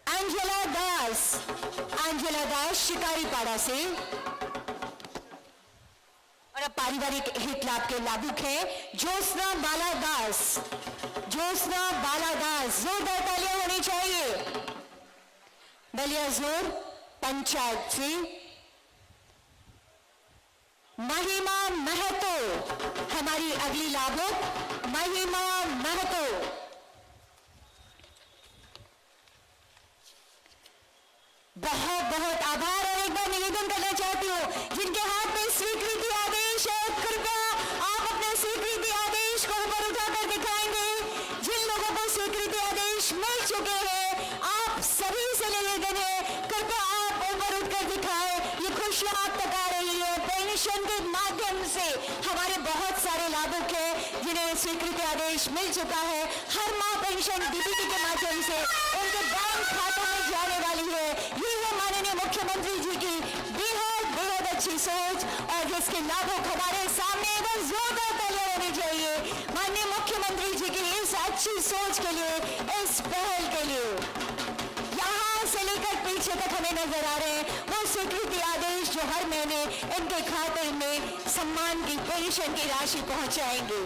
अंजला दास शिकारीपाड़ा से। और अब पारिवारिक हित लाभ के लाभुक है ज्योत्सना बाला दास। जोरदार तालियां होनी चाहिए। बलियाजोर पंचायत से। महिमा महतो हमारी अगली लाभुक, महिमा महतो। बहुत बहुत आभार। और एक बार निवेदन करना चाहती हूँ जिनके हाथ में स्वीकृति आदेश है, कृपया आप अपने स्वीकृति आदेश को ऊपर उठाकर दिखाएंगे। जिन लोगों को स्वीकृति आदेश मिल चुके हैं आप सभी से निवेदन है कृपया आप ऊपर उठकर दिखाएं। ये खुशियां आप तक आ रही है पेंशन के माध्यम से। हमारे बहुत सारे लाभुक हैं जिन्हें स्वीकृति आदेश मिल चुका है। हर माह पेंशन डीबीटी के माध्यम से उनके बैंक खातों में जाने वाली है। ये है माननीय मुख्यमंत्री जी की बेहद अच्छी सोच और जिसके लाभुक हमारे सामने एकदम जोरदार तालियां होनी चाहिए माननीय मुख्यमंत्री जी की इस अच्छी सोच के लिए, इस पहल के लिए। यहां से लेकर पीछे तक हमें नजर आ रहे हैं। वो स्वीकृति आदेश जो हर महीने इनके खाते में सम्मान की पेंशन की राशि पहुंचाएंगे।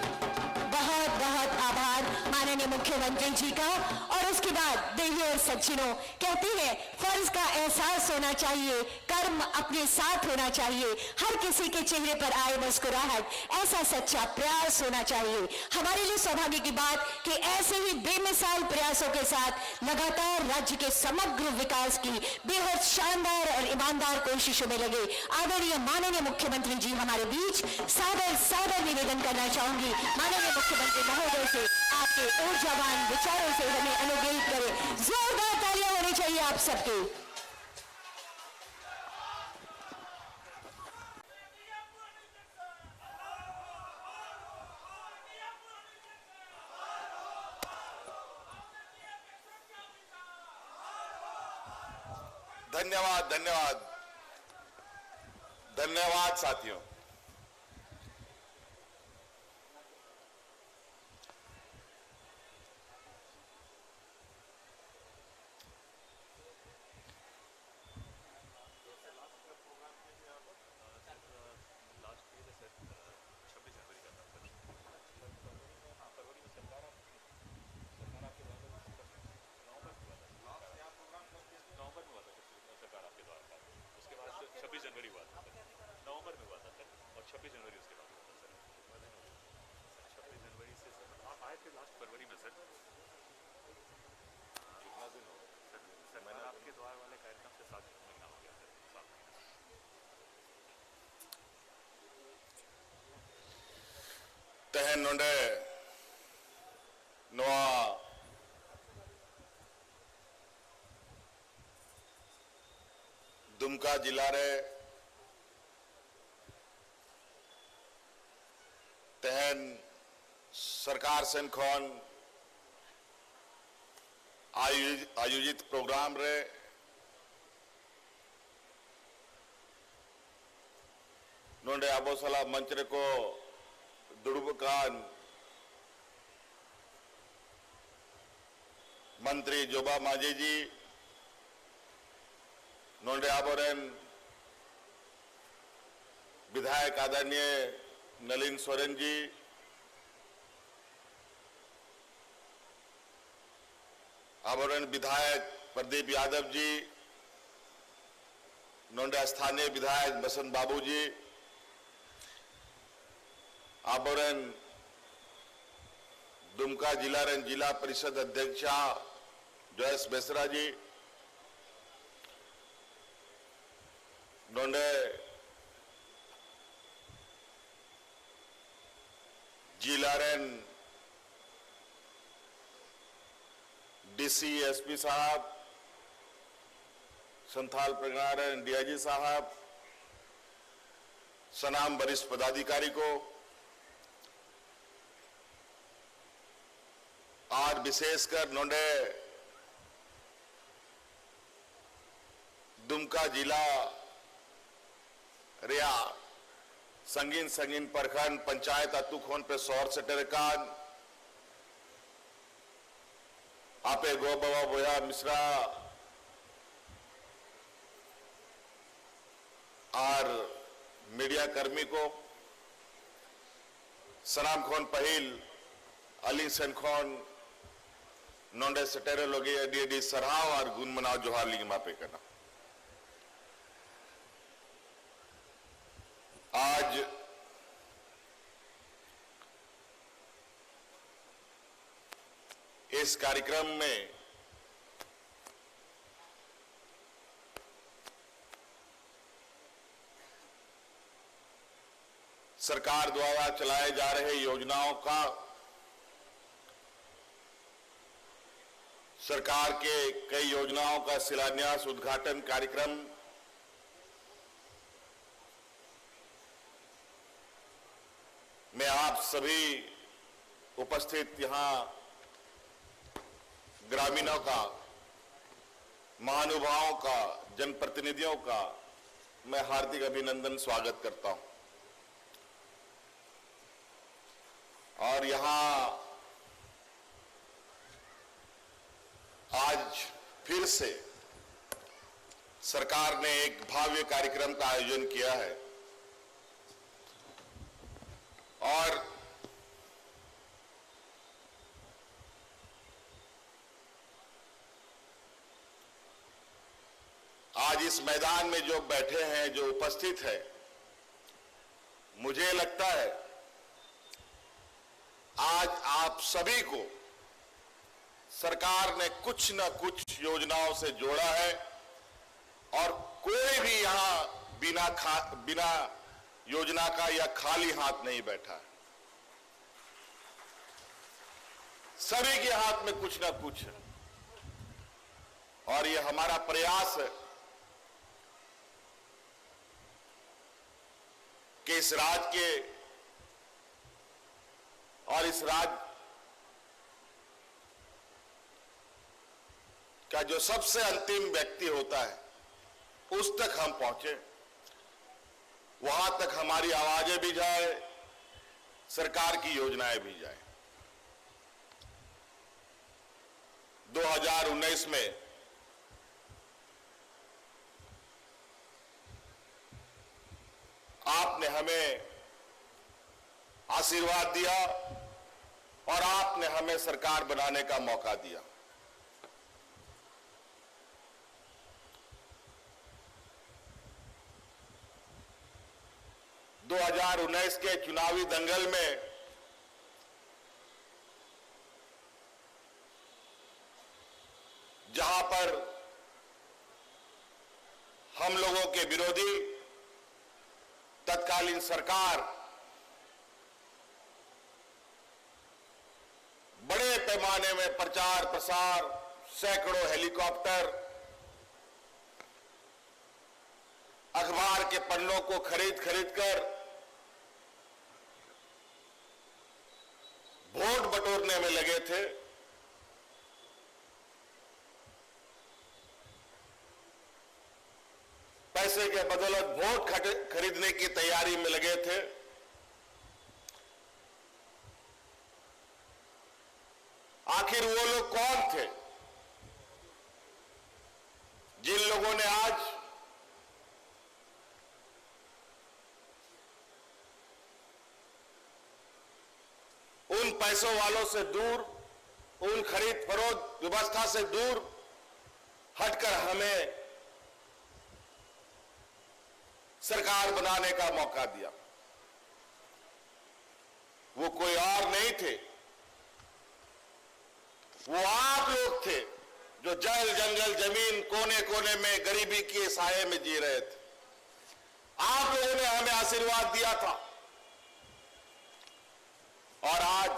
बहुत बहुत आभार माननीय मुख्यमंत्री जी का। और उसके बाद देवी और सज्जनों कहते हैं फर्ज का एहसास होना चाहिए, कर्म अपने साथ होना चाहिए, हर किसी के चेहरे पर आए मुस्कुराहट, ऐसा सच्चा प्रयास होना चाहिए। हमारे लिए सौभाग्य की बात कि ऐसे ही बेमिसाल प्रयासों के साथ लगातार राज्य के समग्र विकास की बेहद शानदार और ईमानदार कोशिशों में लगे आदरणीय माननीय मुख्यमंत्री जी हमारे बीच। सादर सादर निवेदन करना चाहूंगी माननीय मुख्यमंत्री महोदय से, आपके ऊर्जावान विचारों से हमें अनुग्रहित करें। जोरदार तालियां होनी चाहिए आप सबके। धन्यवाद धन्यवाद धन्यवाद साथियों। तेहन नोंडे नोआ दुमका जिला रे तेहन सरकार सेन खन आयोजित प्रोग्राम रे नोंडे आबो सला मंच रे को दुड़ुबकान मंत्री जोबा मांझी जी, नोंडे आबोरेन विधायक आदरणीय नलिन सोरेन जी, आबोरेन विधायक प्रदीप यादव जी, नोंडे स्थानीय विधायक बसंत बाबू जी, आबोरेन दुमका जिला रेन जिला परिषद अध्यक्षा जोयस बेसरा जी, नोंडे जिला रेन डीसी एसपी साहब, संथाल परगना रेन डीआईजी साहब, सनाम वरिष्ठ पदाधिकारी को आज विशेषकर नोंडे दुमका जिला रिया संगीन संगीन प्रखंड पंचायत अतुखोन पे सौर सेटरकान आपे गो बाबा बोया मिश्रा और मीडिया कर्मी को सलाम खोन पहिल अली सेन खोन नोंडे सटेरे लोगे अडी सराव और गुण मनाव जोहार लिंग मापे करना। आज इस कार्यक्रम में सरकार द्वारा चलाए जा रहे योजनाओं का, सरकार के कई योजनाओं का शिलान्यास उद्घाटन कार्यक्रम में आप सभी उपस्थित यहां ग्रामीणों का, महानुभावों का, जनप्रतिनिधियों का मैं हार्दिक अभिनंदन स्वागत करता हूं। और यहां आज फिर से सरकार ने एक भव्य कार्यक्रम का आयोजन किया है और आज इस मैदान में जो बैठे हैं, जो उपस्थित है, मुझे लगता है आज आप सभी को सरकार ने कुछ न कुछ योजनाओं से जोड़ा है और कोई भी यहां बिना योजना का या खाली हाथ नहीं बैठा है। सभी के हाथ में कुछ ना कुछ है और ये हमारा प्रयास है कि इस राज्य के और इस राज्य का जो सबसे अंतिम व्यक्ति होता है उस तक हम पहुंचे, वहां तक हमारी आवाजें भी जाए, सरकार की योजनाएं भी जाए। 2019 में आपने हमें आशीर्वाद दिया और आपने हमें सरकार बनाने का मौका दिया। दो 2019 के चुनावी दंगल में जहां पर हम लोगों के विरोधी तत्कालीन सरकार बड़े पैमाने में प्रचार प्रसार, सैकड़ों हेलीकॉप्टर, अखबार के पन्नों को खरीद कर वोट बटोरने में लगे थे, पैसे के बदौलत वोट खरीदने की तैयारी में लगे थे। आखिर वो लोग कौन थे जिन लोगों ने आज उन पैसों वालों से दूर, उन खरीद फरोख्त व्यवस्था से दूर हटकर हमें सरकार बनाने का मौका दिया? वो कोई और नहीं थे, वो आप लोग थे जो जल जंगल जमीन कोने कोने में गरीबी के साये में जी रहे थे। आप लोगों ने हमें आशीर्वाद दिया था और आज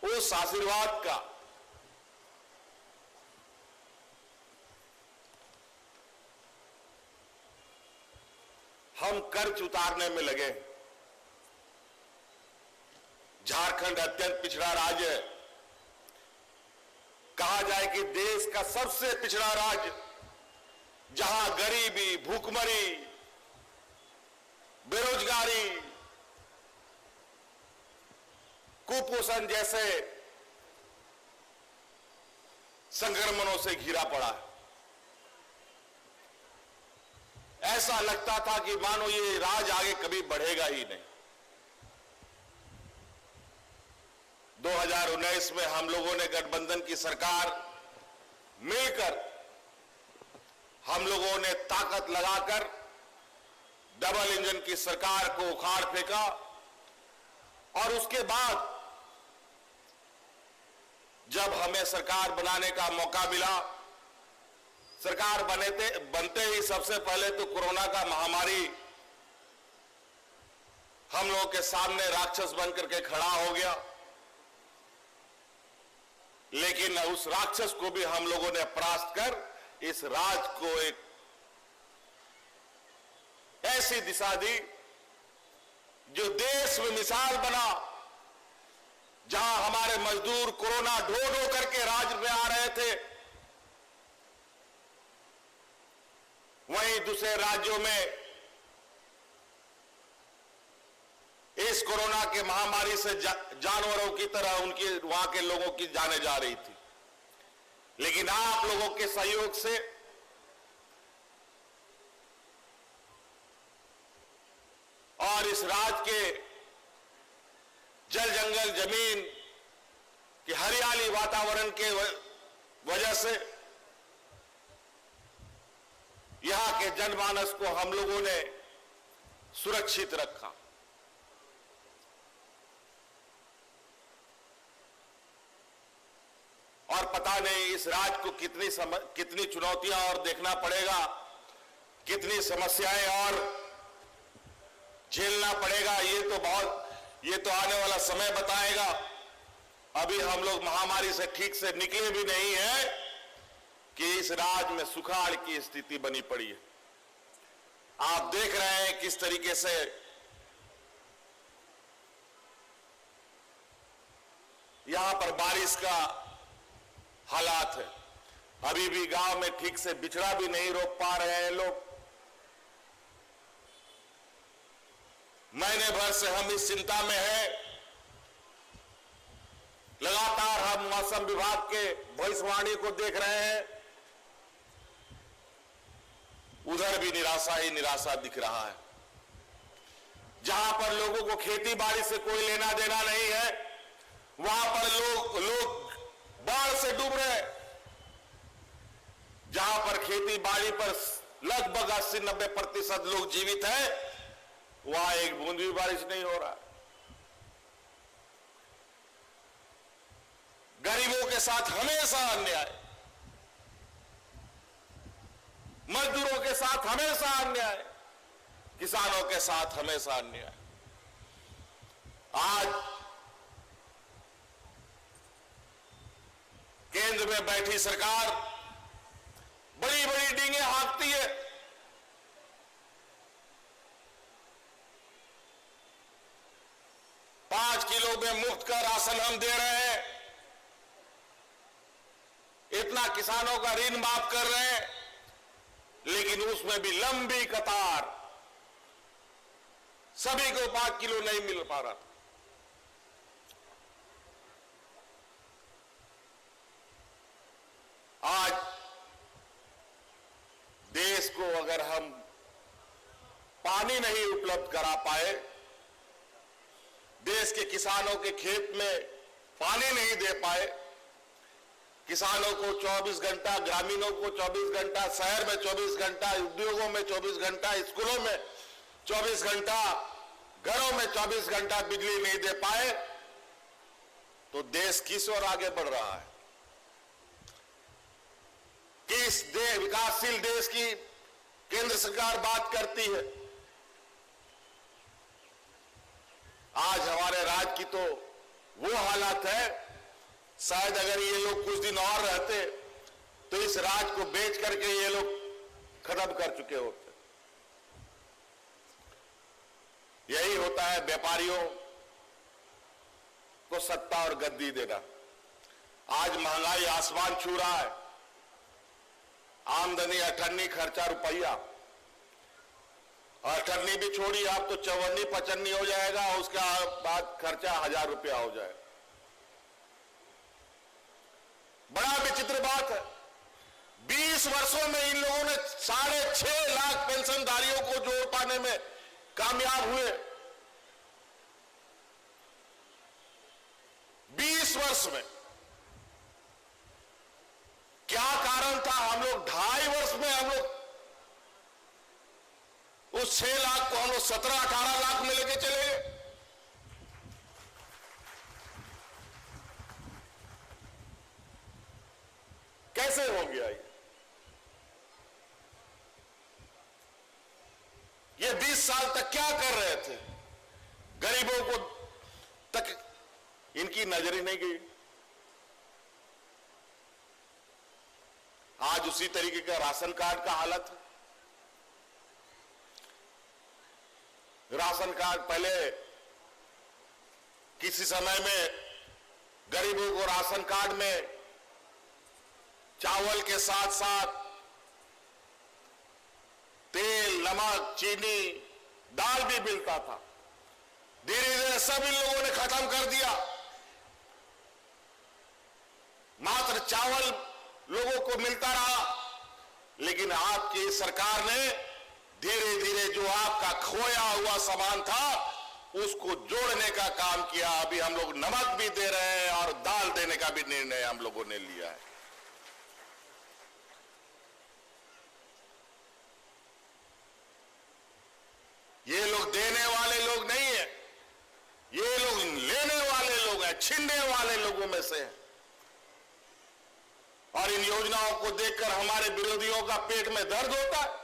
उस आशीर्वाद का हम कर्ज उतारने में लगे। झारखंड अत्यंत पिछड़ा राज्य है, कहा जाए कि देश का सबसे पिछड़ा राज्य, जहां गरीबी, भूखमरी, बेरोजगारी, कुपोषण जैसे संक्रमणों से घिरा पड़ा है। ऐसा लगता था कि मानो ये राज्य आगे कभी बढ़ेगा ही नहीं। 2019 में हम लोगों ने गठबंधन की सरकार मिलकर हम लोगों ने ताकत लगाकर डबल इंजन की सरकार को उखाड़ फेंका और उसके बाद जब हमें सरकार बनाने का मौका मिला, सरकार बनते ही सबसे पहले तो कोरोना का महामारी हम लोगों के सामने राक्षस बन करके खड़ा हो गया। लेकिन उस राक्षस को भी हम लोगों ने परास्त कर इस राज्य को एक ऐसी दिशा दी जो देश में मिसाल बना, जहां हमारे मजदूर कोरोना ढो ढो करके राज्य में आ रहे थे, वहीं दूसरे राज्यों में इस कोरोना के महामारी से जानवरों की तरह उनकी वहां के लोगों की जाने जा रही थी। लेकिन आप लोगों के सहयोग से और इस राज्य के जल जंगल जमीन की हरियाली वातावरण के वजह से यहां के जनमानस को हम लोगों ने सुरक्षित रखा। और पता नहीं इस राज्य को कितनी चुनौतियां और देखना पड़ेगा, कितनी समस्याएं और झेलना पड़ेगा, ये तो आने वाला समय बताएगा। अभी हम लोग महामारी से ठीक से निकले भी नहीं है कि इस राज्य में सुखाड़ की स्थिति बनी पड़ी है। आप देख रहे हैं किस तरीके से यहां पर बारिश का हालात है। अभी भी गांव में ठीक से बिछड़ा भी नहीं रोक पा रहे हैं लोग। महीने भर से हम इस चिंता में हैं। लगातार हम मौसम विभाग के भविष्यवाणी को देख रहे हैं, उधर भी निराशा ही निराशा दिख रहा है। जहां पर लोगों को खेती बाड़ी से कोई लेना देना नहीं है, वहां पर लोग बाढ़ से डूब रहे हैं। जहां पर खेती बाड़ी पर लगभग 80-90% लोग जीवित हैं, वहां एक बूंद भी बारिश नहीं हो रहा। गरीबों के साथ हमेशा अन्याय, मजदूरों के साथ हमेशा अन्याय, किसानों के साथ हमेशा अन्याय। आज केंद्र में बैठी सरकार बड़ी बड़ी डींगे हाँकती है। $5 किलो में मुफ्त का राशन हम दे रहे हैं, इतना किसानों का ऋण माफ कर रहे हैं, लेकिन उसमें भी लंबी कतार, सभी को 5 किलो नहीं मिल पा रहा। आज देश को अगर हम पानी नहीं उपलब्ध करा पाए, देश के किसानों के खेत में पानी नहीं दे पाए, किसानों को 24 घंटा, ग्रामीणों को 24 घंटा, शहर में 24 घंटा, उद्योगों में 24 घंटा, स्कूलों में 24 घंटा, घरों में 24 घंटा बिजली नहीं दे पाए, तो देश किस ओर आगे बढ़ रहा है? किस विकासशील देश की केंद्र सरकार बात करती है? आज हमारे राज्य की तो वो हालत है, शायद अगर ये लोग कुछ दिन और रहते तो इस राज्य को बेच करके ये लोग खत्म कर चुके होते। यही होता है व्यापारियों को सत्ता और गद्दी देना। आज महंगाई आसमान छू रहा है, आमदनी अठन्नी, खर्चा रुपया। अठन्नी भी छोड़ी, आप तो 54-55 हो जाएगा, उसके बाद खर्चा 1000 रुपया हो जाएगा। बड़ा विचित्र बात है, 20 वर्षों में इन लोगों ने 6.5 लाख पेंशनधारियों को जोड़ पाने में कामयाब हुए। 20 वर्ष में क्या कारण था? हम लोग 2.5 वर्ष में हम लोग उस 6 लाख को हम लोग 17-18 लाख में लेके चले गए। कैसे हो गया ये 20 साल तक क्या कर रहे थे? गरीबों को तक इनकी नजर ही नहीं गई। आज उसी तरीके का राशन कार्ड का हालत है। राशन कार्ड पहले किसी समय में गरीबों को राशन कार्ड में चावल के साथ साथ तेल, नमक, चीनी, दाल भी मिलता था। धीरे धीरे सब इन लोगों ने खत्म कर दिया। मात्र चावल लोगों को मिलता रहा, लेकिन आपकी सरकार ने धीरे धीरे जो आपका खोया हुआ सामान था उसको जोड़ने का काम किया। अभी हम लोग नमक भी दे रहे हैं और दाल देने का भी निर्णय हम लोगों ने लिया है। ये लोग देने वाले लोग नहीं है, ये लोग लेने वाले लोग हैं, छीनने वाले लोगों में से हैं। और इन योजनाओं को देखकर हमारे विरोधियों का पेट में दर्द होता है।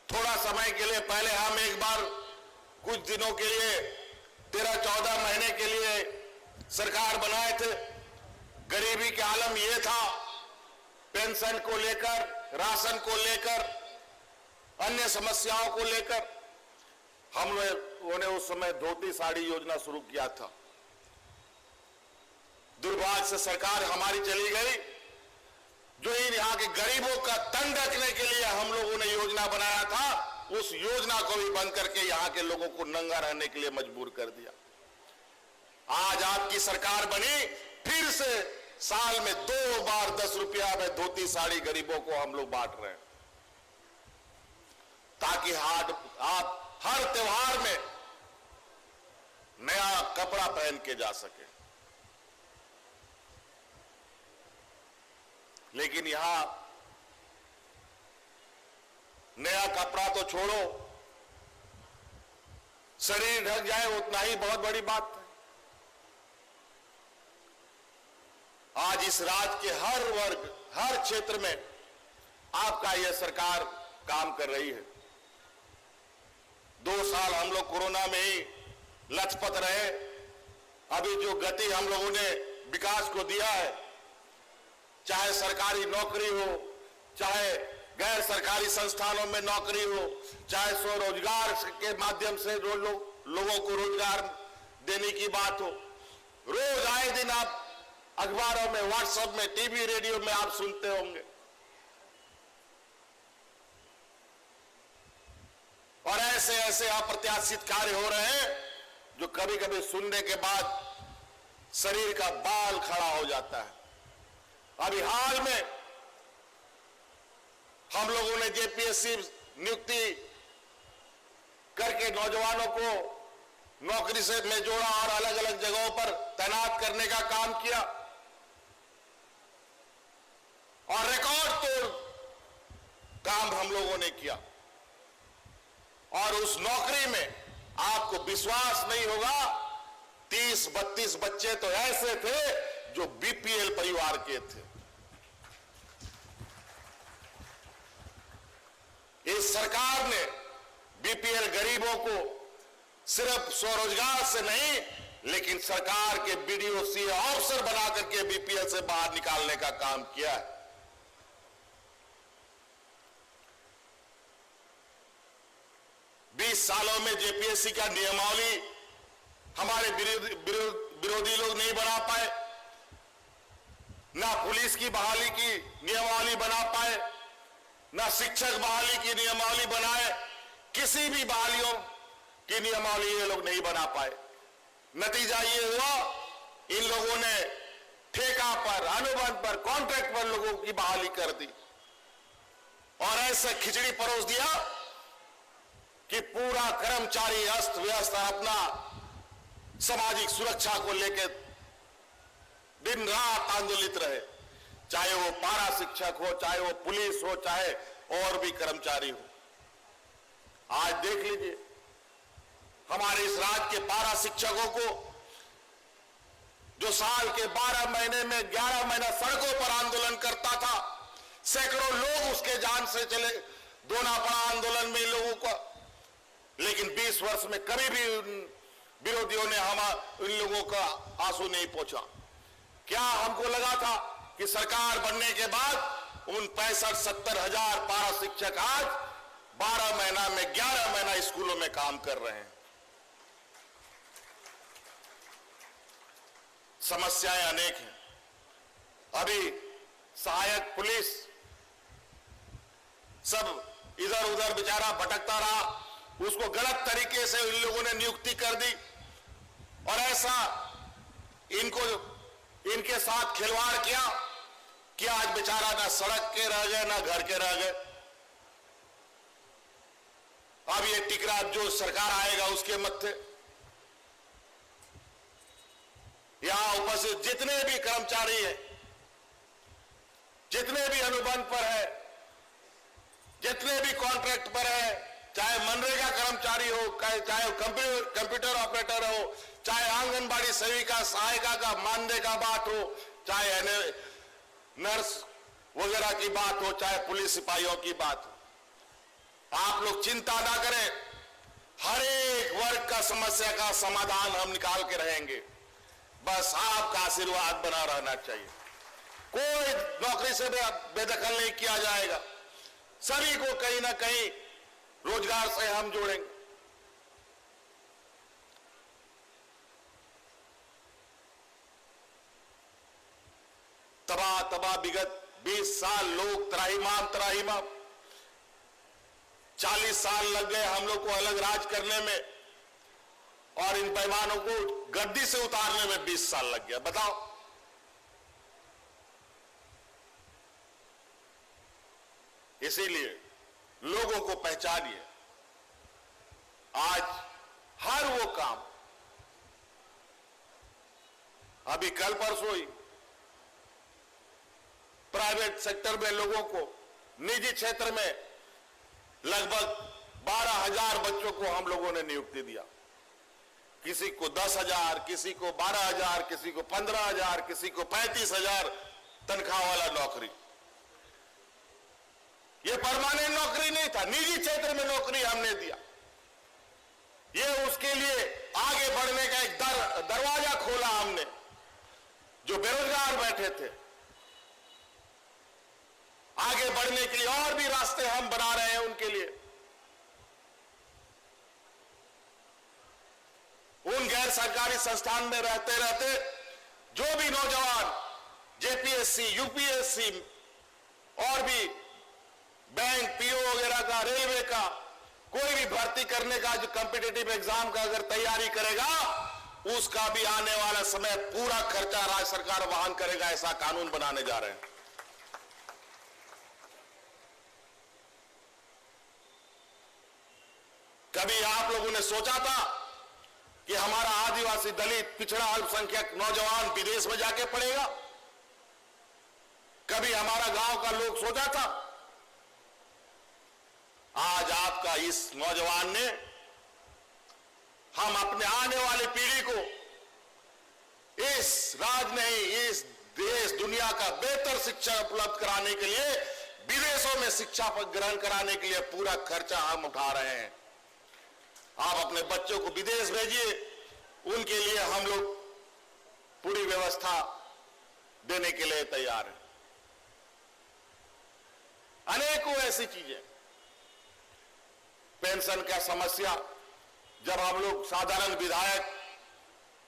थोड़ा समय के लिए पहले हम एक बार कुछ दिनों के लिए 13-14 महीने के लिए सरकार बनाए थे। गरीबी के आलम ये था, पेंशन को लेकर, राशन को लेकर, अन्य समस्याओं को लेकर हम लोगों ने उस समय धोती साड़ी योजना शुरू किया था। दुर्भाग्य से सरकार हमारी चली गई। जो इन यहाँ के गरीबों का तन रखने के लिए हम लोगों ने योजना बनाया था, उस योजना को भी बंद करके यहाँ के लोगों को नंगा रहने के लिए मजबूर कर दिया। आज आपकी सरकार बनी, फिर से साल में 2 बार 10 रुपया में धोती साड़ी गरीबों को हम लोग बांट रहे हैं, ताकि आप हर त्योहार में नया कपड़ा पहन के जा सके। लेकिन यहां नया कपड़ा तो छोड़ो, शरीर ढक जाए उतना ही बहुत बड़ी बात है। आज इस राज्य के हर वर्ग, हर क्षेत्र में आपका यह सरकार काम कर रही है। 2 साल हम लोग कोरोना में ही लचपत रहे। अभी जो गति हम लोगों ने विकास को दिया है, चाहे सरकारी नौकरी हो, चाहे गैर सरकारी संस्थानों में नौकरी हो, चाहे स्वरोजगार के माध्यम से लोगों को रोजगार देने की बात हो, रोज आए दिन आप अखबारों में, व्हाट्सएप में, टीवी, रेडियो में आप सुनते होंगे। और ऐसे ऐसे अप्रत्याशित कार्य हो रहे हैं जो कभी कभी सुनने के बाद शरीर का बाल खड़ा हो जाता है। अभी हाल में हम लोगों ने जेपीएससी नियुक्ति करके नौजवानों को नौकरी से में जोड़ा और अलग अलग जगहों पर तैनात करने का काम किया और रिकॉर्ड तोड़ काम हम लोगों ने किया। और उस नौकरी में आपको विश्वास नहीं होगा, 30-32 बच्चे तो ऐसे थे जो बीपीएल परिवार के थे। इस सरकार ने बीपीएल गरीबों को सिर्फ स्वरोजगार से नहीं, लेकिन सरकार के बीडीओसी ऑफिसर बना करके बीपीएल से बाहर निकालने का काम किया है। सालों में जेपीएससी का नियमावली हमारे विरोधी लोग नहीं बना पाए, ना पुलिस की बहाली की नियमावली बना पाए, ना शिक्षक बहाली की नियमावली बनाए, किसी भी बहालियों की नियमावली ये लोग नहीं बना पाए। नतीजा ये हुआ, इन लोगों ने ठेका पर, अनुबंध पर, कॉन्ट्रैक्ट पर लोगों की बहाली कर दी और ऐसे खिचड़ी परोस दिया कि पूरा कर्मचारी अस्त व्यस्त अपना सामाजिक सुरक्षा को लेकर दिन रात आंदोलित रहे, चाहे वो पारा शिक्षक हो, चाहे वो पुलिस हो, चाहे और भी कर्मचारी हो। आज देख लीजिए, हमारे इस राज्य के पारा शिक्षकों को जो साल के 12 महीने में 11 महीना सड़कों पर आंदोलन करता था, सैकड़ों लोग उसके जान से चले, दोना पड़ा आंदोलन में इन लोगों को, लेकिन 20 वर्ष में कभी भी विरोधियों ने इन लोगों का आंसू नहीं पहुंचा। क्या हमको लगा था कि सरकार बनने के बाद उन 65-70 हजार पारा शिक्षक आज 12 महीना में 11 महीना स्कूलों में काम कर रहे हैं। समस्याएं अनेक हैं। अभी सहायक पुलिस सब इधर उधर बेचारा भटकता रहा, उसको गलत तरीके से इन लोगों ने नियुक्ति कर दी और ऐसा इनके साथ खिलवाड़ किया कि आज बेचारा ना सड़क के रह गए, ना घर के रह गए। अब ये टिकरा जो सरकार आएगा उसके मत्थे यहां उपस्थित जितने भी कर्मचारी हैं, जितने भी अनुबंध पर है, जितने भी कॉन्ट्रैक्ट पर है, चाहे मनरेगा कर्मचारी हो, चाहे कंप्यूटर ऑपरेटर हो, चाहे आंगनबाड़ी सेविका सहायिका का मानदेय का बात हो, चाहे नर्स वगैरह की बात हो, चाहे पुलिस सिपाहियों की बात हो, आप लोग चिंता ना करें। हर एक वर्ग का समस्या का समाधान हम निकाल के रहेंगे। बस आपका आशीर्वाद बना रहना चाहिए। कोई नौकरी से बेदखल नहीं किया जाएगा। सभी को कहीं ना कहीं रोजगार से हम जोड़ेंगे। तबाह विगत 20 साल लोग त्राहिमाम 40 साल लग गए हम लोग को अलग राज करने में, और इन पैमानों को गद्दी से उतारने में 20 साल लग गया। बताओ, इसीलिए लोगों को पहचानिए। आज हर वो काम, अभी कल परसों ही प्राइवेट सेक्टर में लोगों को, निजी क्षेत्र में लगभग 12,000 बच्चों को हम लोगों ने नियुक्ति दिया। किसी को 10,000, किसी को 12,000, किसी को 15,000, किसी को 35,000 तनख्वाह वाला नौकरी। ये परमानेंट नौकरी नहीं था, निजी क्षेत्र में नौकरी हमने दिया। ये उसके लिए आगे बढ़ने का एक दरवाजा खोला हमने। जो बेरोजगार बैठे थे, आगे बढ़ने के लिए और भी रास्ते हम बना रहे हैं उनके लिए। उन गैर सरकारी संस्थान में रहते रहते जो भी नौजवान जेपीएससी, यूपीएससी और भी बैंक, पीओ वगैरह का, रेलवे का, कोई भी भर्ती करने का जो कॉम्पिटिटिव एग्जाम का अगर तैयारी करेगा, उसका भी आने वाला समय पूरा खर्चा राज्य सरकार वहन करेगा। ऐसा कानून बनाने जा रहे हैं। कभी आप लोगों ने सोचा था कि हमारा आदिवासी, दलित, पिछड़ा, अल्पसंख्यक नौजवान विदेश में जाके पढ़ेगा? कभी हमारा गांव का लोग सोचा था? आज आपका इस नौजवान ने हम अपने आने वाली पीढ़ी को इस राज्य नहीं, इस देश दुनिया का बेहतर शिक्षा उपलब्ध कराने के लिए, विदेशों में शिक्षा ग्रहण कराने के लिए पूरा खर्चा हम उठा रहे हैं। आप अपने बच्चों को विदेश भेजिए, उनके लिए हम लोग पूरी व्यवस्था देने के लिए तैयार हैं। अनेकों ऐसी चीजें, पेंशन का समस्या, जब हम लोग साधारण विधायक,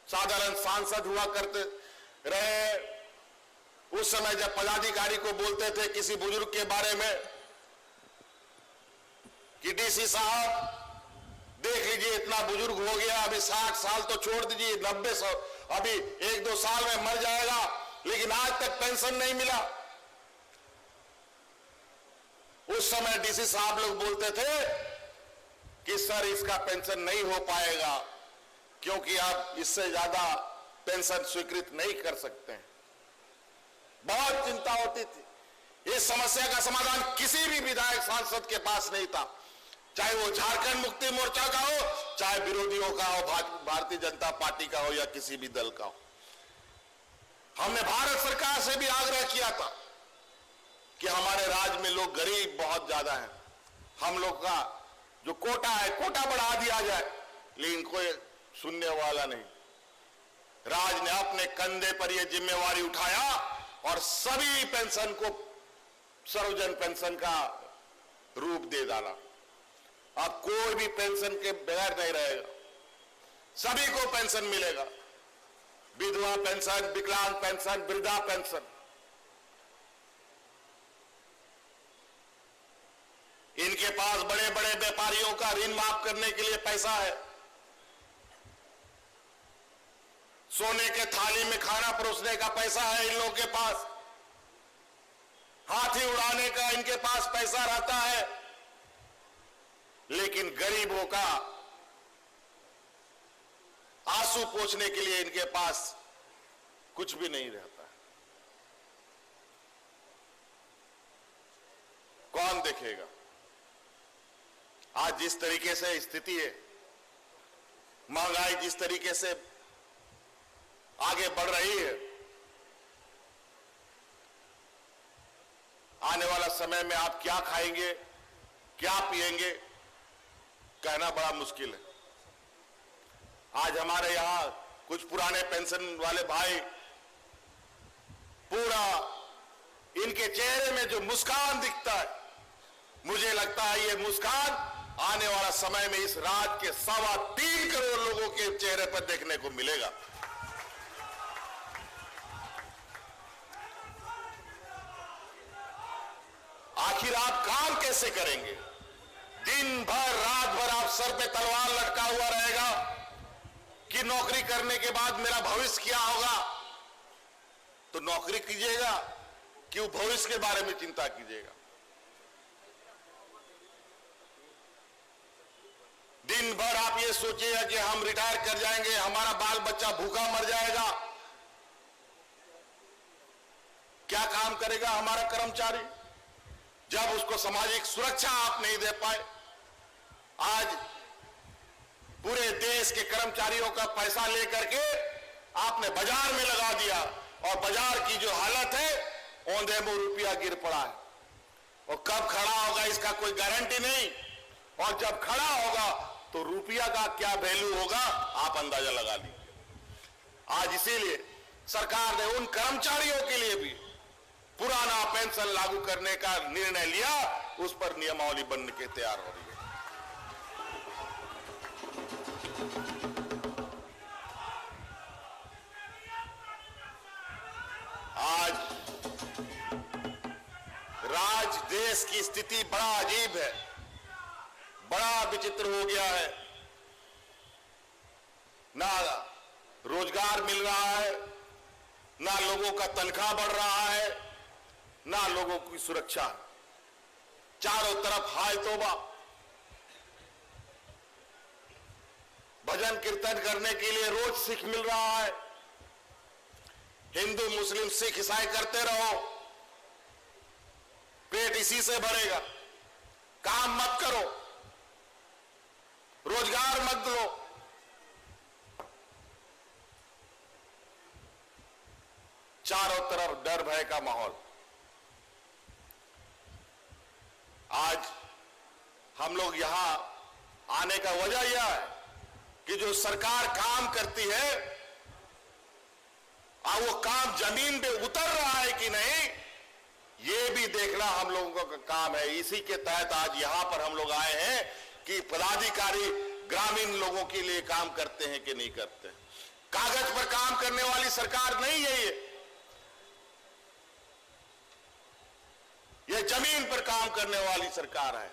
साधारण सांसद हुआ करते रहे, उस समय जब पदाधिकारी को बोलते थे किसी बुजुर्ग के बारे में कि डीसी साहब देख लीजिए इतना बुजुर्ग हो गया, अभी 60 साल तो छोड़ दीजिए, 90 साल, अभी 1-2 साल में मर जाएगा, लेकिन आज तक पेंशन नहीं मिला। उस समय डीसी साहब लोग बोलते थे कि सर इसका पेंशन नहीं हो पाएगा, क्योंकि आप इससे ज्यादा पेंशन स्वीकृत नहीं कर सकते हैं। बहुत चिंता होती थी। इस समस्या का समाधान किसी भी विधायक, सांसद के पास नहीं था, चाहे वो झारखंड मुक्ति मोर्चा का हो, चाहे विरोधियों का हो, भारतीय जनता पार्टी का हो या किसी भी दल का हो। हमने भारत सरकार से भी आग्रह किया था कि हमारे राज्य में लोग गरीब बहुत ज्यादा हैं, हम लोग का जो कोटा है, कोटा बढ़ा दिया जाए, लेकिन कोई सुनने वाला नहीं। राज्य ने अपने कंधे पर यह जिम्मेवारी उठाया और सभी पेंशन को सर्वजन पेंशन का रूप दे डाला। अब कोई भी पेंशन के बगैर नहीं रहेगा, सभी को पेंशन मिलेगा। विधवा पेंशन, विकलांग पेंशन, वृद्धा पेंशन। इनके पास बड़े बड़े व्यापारियों का ऋण माफ करने के लिए पैसा है, सोने के थाली में खाना परोसने का पैसा है इन लोगों के पास, हाथी उड़ाने का इनके पास पैसा रहता है। लेकिन गरीबों का आंसू पोंछने के लिए इनके पास कुछ भी नहीं रहता। कौन देखेगा? आज जिस तरीके से स्थिति है, महंगाई जिस तरीके से आगे बढ़ रही है, आने वाला समय में आप क्या खाएंगे, क्या पिएंगे, कहना बड़ा मुश्किल है। आज हमारे यहां कुछ पुराने पेंशन वाले भाई, पूरा इनके चेहरे में जो मुस्कान दिखता है, मुझे लगता है ये मुस्कान आने वाला समय में इस राज्य के 3.25 करोड़ लोगों के चेहरे पर देखने को मिलेगा। आखिर आप काम कैसे करेंगे? दिन भर रात भर आप सर पे तलवार लटका हुआ रहेगा कि नौकरी करने के बाद मेरा भविष्य क्या होगा। तो नौकरी कीजिएगा कि भविष्य के बारे में चिंता कीजिएगा? दिन भर आप ये सोचिएगा कि हम रिटायर कर जाएंगे, हमारा बाल बच्चा भूखा मर जाएगा। क्या काम करेगा हमारा कर्मचारी जब उसको सामाजिक सुरक्षा आप नहीं दे पाए? आज पूरे देश के कर्मचारियों का पैसा लेकर के आपने बाजार में लगा दिया और बाजार की जो हालत है, औंधे मुंह रुपया गिर पड़ा है और कब खड़ा होगा इसका कोई गारंटी नहीं। और जब खड़ा होगा तो रुपया का क्या वैल्यू होगा आप अंदाजा लगा लीजिए। आज इसीलिए सरकार ने उन कर्मचारियों के लिए भी पुराना पेंशन लागू करने का निर्णय लिया, उस पर नियमावली बनने के तैयार हो रही है। आज राज्य देश की स्थिति बड़ा अजीब है, बड़ा विचित्र हो गया है। ना रोजगार मिल रहा है, ना लोगों का तनख्वाह बढ़ रहा है, ना लोगों की सुरक्षा। चारों तरफ हाय तौबा। भजन कीर्तन करने के लिए रोज सिख मिल रहा है। हिंदू मुस्लिम सिख ईसाई करते रहो, पेट इसी से भरेगा। काम मत करो, रोजगार मत लो। चारों तरफ डर भय का माहौल। आज हम लोग यहां आने का वजह यह है कि जो सरकार काम करती है और वो काम जमीन पे उतर रहा है कि नहीं, ये भी देखना हम लोगों का काम है। इसी के तहत आज यहां पर हम लोग आए हैं कि पदाधिकारी ग्रामीण लोगों के लिए काम करते हैं कि नहीं करते। कागज पर काम करने वाली सरकार नहीं है ये जमीन पर काम करने वाली सरकार है।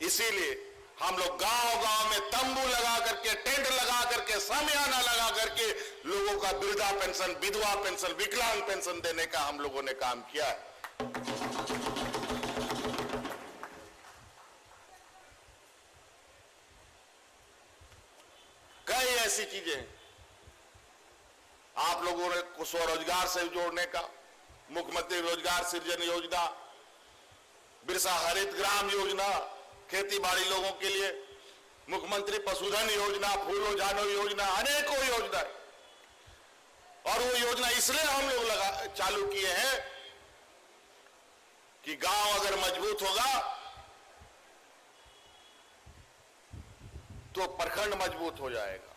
इसीलिए हम लोग गांव-गांव में तंबू लगा करके, टेंट लगा करके, सामियाना लगा करके लोगों का वृद्धा पेंशन, विधवा पेंशन, विकलांग पेंशन देने का हम लोगों ने काम किया है। कई ऐसी चीजें आप लोगों ने को स्वरोजगार से जोड़ने का, मुख्यमंत्री रोजगार सृजन योजना, बिरसा हरित ग्राम योजना, खेती बाड़ी लोगों के लिए, मुख्यमंत्री पशुधन योजना, फूलो जानो योजना, अनेकों योजनाएं। और वो योजना इसलिए हम लोग चालू किए हैं कि गांव अगर मजबूत होगा तो प्रखंड मजबूत हो जाएगा,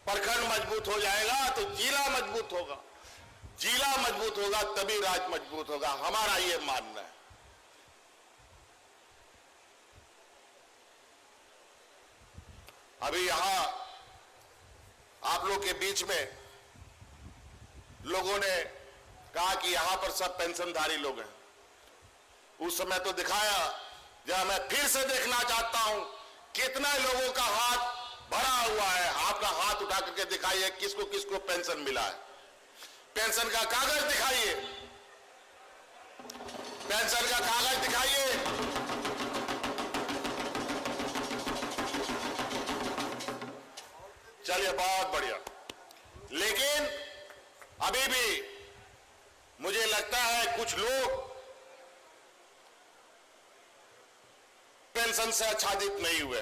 प्रखंड मजबूत हो जाएगा तो जिला मजबूत होगा, जिला मजबूत होगा तभी राज्य मजबूत होगा। हमारा ये मानना है। अभी यहां आप लोग के बीच में लोगों ने कहा कि यहां पर सब पेंशनधारी लोग हैं। उस समय तो दिखाया, जब मैं फिर से देखना चाहता हूं कितना लोगों का हाथ भरा हुआ है। आपका हाथ उठा करके दिखाइए किसको किसको पेंशन मिला है। पेंशन का कागज दिखाइए, पेंशन का कागज दिखाइए। चलिए, बहुत बढ़िया। लेकिन अभी भी मुझे लगता है कुछ लोग पेंशन से आच्छादित नहीं हुए।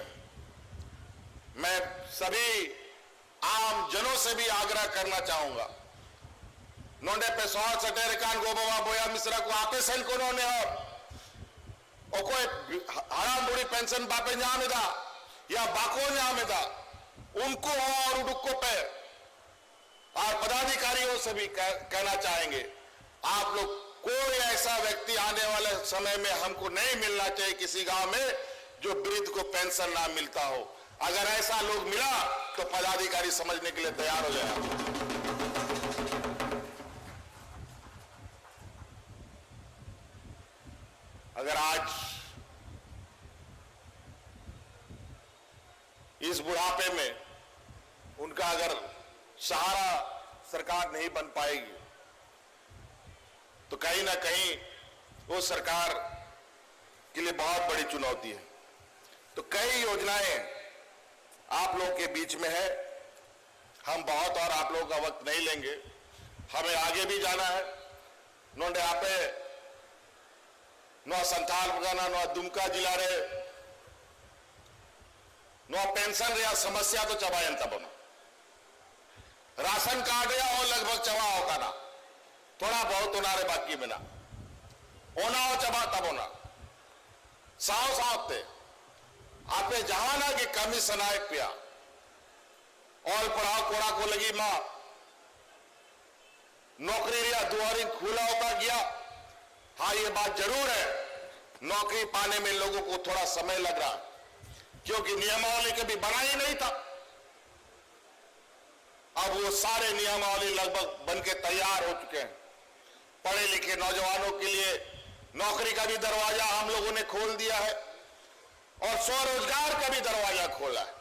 मैं सभी आम जनों से भी आग्रह करना चाहूंगा, नोंडे पे 100 सटेर कान गोबा बोया मिश्रा को आपे सन को नोने और कोई हराम बुरी पेंशन बापे जामेदा या बाको जामेदा उनको और उनको पे और पदाधिकारियों से भी कहना चाहेंगे, आप लोग कोई ऐसा व्यक्ति आने वाले समय में हमको नहीं मिलना चाहिए किसी गांव में जो वृद्ध को पेंशन ना मिलता हो। अगर ऐसा लोग मिला तो पदाधिकारी समझने के लिए तैयार हो जाए। अगर आज इस बुढ़ापे में उनका अगर सहारा सरकार नहीं बन पाएगी तो कहीं ना कहीं वो सरकार के लिए बहुत बड़ी चुनौती है। तो कई योजनाएं आप लोग के बीच में है, हम बहुत और आप लोगों का वक्त नहीं लेंगे, हमें आगे भी जाना है। नोंडे आपे नो संथाल बगाना नो दुमका जिला रे नो पेंशन रे समस्या तो चबायन तब राशन कार्ड या और लगभग चबा होगा ना, थोड़ा बहुत उनारे बाकी में ना ओना हो चबा तब होना साव सावते आपे जहाना की कमी सनाए पिया और पढ़ाओ कोड़ा को लगी मां नौकरी रिया दुआरी खुला होता गया। हाँ, ये बात जरूर है, नौकरी पाने में लोगों को थोड़ा समय लग रहा क्योंकि नियमावली कभी बना ही नहीं था। अब वो सारे नियमावली लगभग बनके तैयार हो चुके हैं। पढ़े लिखे नौजवानों के लिए नौकरी का भी दरवाजा हम लोगों ने खोल दिया है और स्वरोजगार का भी दरवाजा खोला है।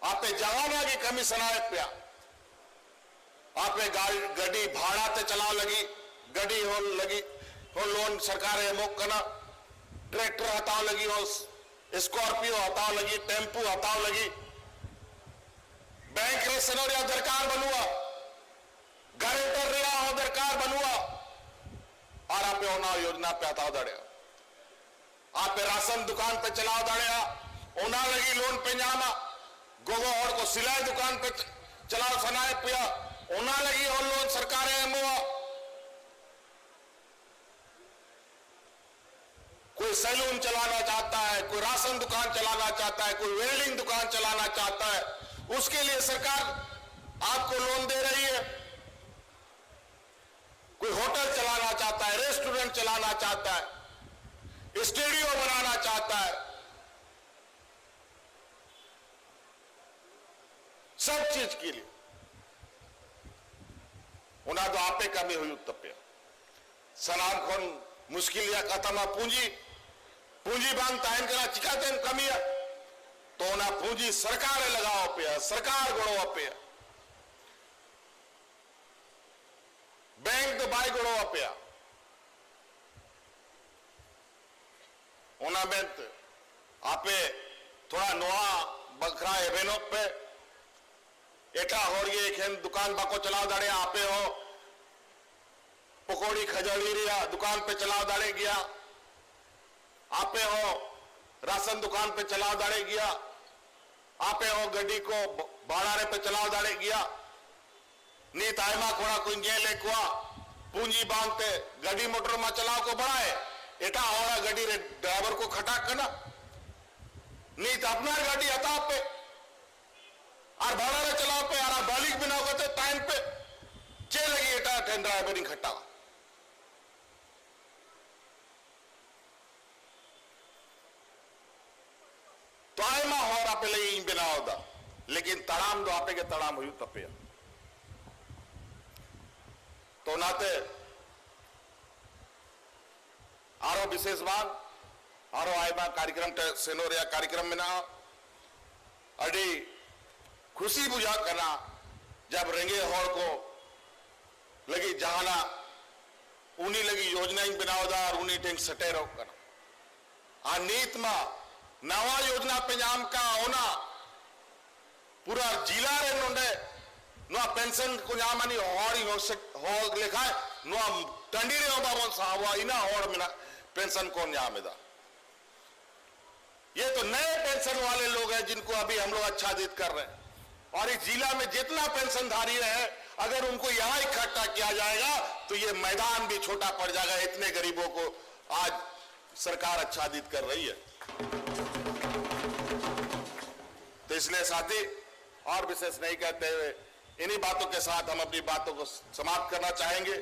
आपे जवाना की कमी सनाए पिया आपे गाड़ी भाड़ा ते चला लगी गड्डी हो लगी हो लोन सरकार मुक करना ट्रैक्टर हटाव लगी हो स्कॉर्पियो हटाव लगी टेम्पू हटाव लगी बैंक रे सनोरिया दरकार बनुआ गारंटर रिया हो दरकार बनुआ और आप ओना योजना पे हटाव दड़े आप राशन दुकान पे चलाओ दड़े ओना लगी लोन पे जामा गोगो और को सिलाई दुकान पे चलाओ सनाए पिया ओना लगी और लोन सरकार मुआ कोई सैलून चलाना चाहता है, कोई राशन दुकान चलाना चाहता है, कोई वेल्डिंग दुकान चलाना चाहता है, उसके लिए सरकार आपको लोन दे रही है। कोई होटल चलाना चाहता है, रेस्टोरेंट चलाना चाहता है, स्टूडियो बनाना चाहता है, सब चीज के लिए उन्हें तो आपे कमी हुई उत्तप्य सनाम खोन मुश्किल या कथमा पूंजी बांग ताइन करा चिकाते कमी है तो ना पूंजी सरकार लगाओ पे सरकार गड़ो पे बैंक तो बाई गड़ो पे ओना बेंत आपे थोड़ा नोआ बखरा एवेनो पे एटा हो रही एक दुकान बाको चलाओ दाड़े आपे हो पकौड़ी खजड़ी रिया दुकान पे चलाओ दाड़े गया आपे हो राशन दुकान पे चलाओ दाड़े गया आपे हो गड्डी को भाड़ारे पे चलाओ दाड़े गया नी ताइमा कोड़ा कोई गे लेकुआ पूंजी बांधते गड्डी मोटर में चलाओ को बढ़ाए एटा हो रहा गड्डी रे ड्राइवर को खटाक करना नी तो अपना गाड़ी हता पे और भाड़ा रे चलाओ पे और बालिक बिना होते टाइम पे चे लगी एटा ट्रेन ड्राइवर खट्टा तो आए मा हो रहा पे लगी बिना होता लेकिन तड़ाम दो आपे के तड़ाम हुई तपे तो नाते आरो विशेष बात आरो आए मा कार्यक्रम सेनोरिया कार्यक्रम में ना अड़ी खुशी बुझा करना जब रेंगे होड़ को लगी जहाना उन्हीं लगी योजनाएं बनावदा और उन्हीं टेंग सटे रो करना आ नीत मा नवा योजना पे जाम का होना पूरा जिला रे नोंडे नुआ पेंशन को ᱧᱟᱢᱟনি हॉरी हो लेखा नुआ टंडी रे बाबन सावा इना हॉर मिना पेंशन को ᱧामेदा। ये तो नए पेंशन वाले लोग हैं जिनको अभी हम लोग आच्छादित कर रहे हैं, और इस जिला में जितना पेंशनधारी है अगर उनको यहां इकट्ठा किया जाएगा तो ये मैदान भी छोटा पड़ जाएगा। इतने गरीबों को आज सरकार आच्छादित कर रही है। तो इसलिए साथी और विशेष नहीं कहते हुए इन्हीं बातों के साथ हम अपनी बातों को समाप्त करना चाहेंगे।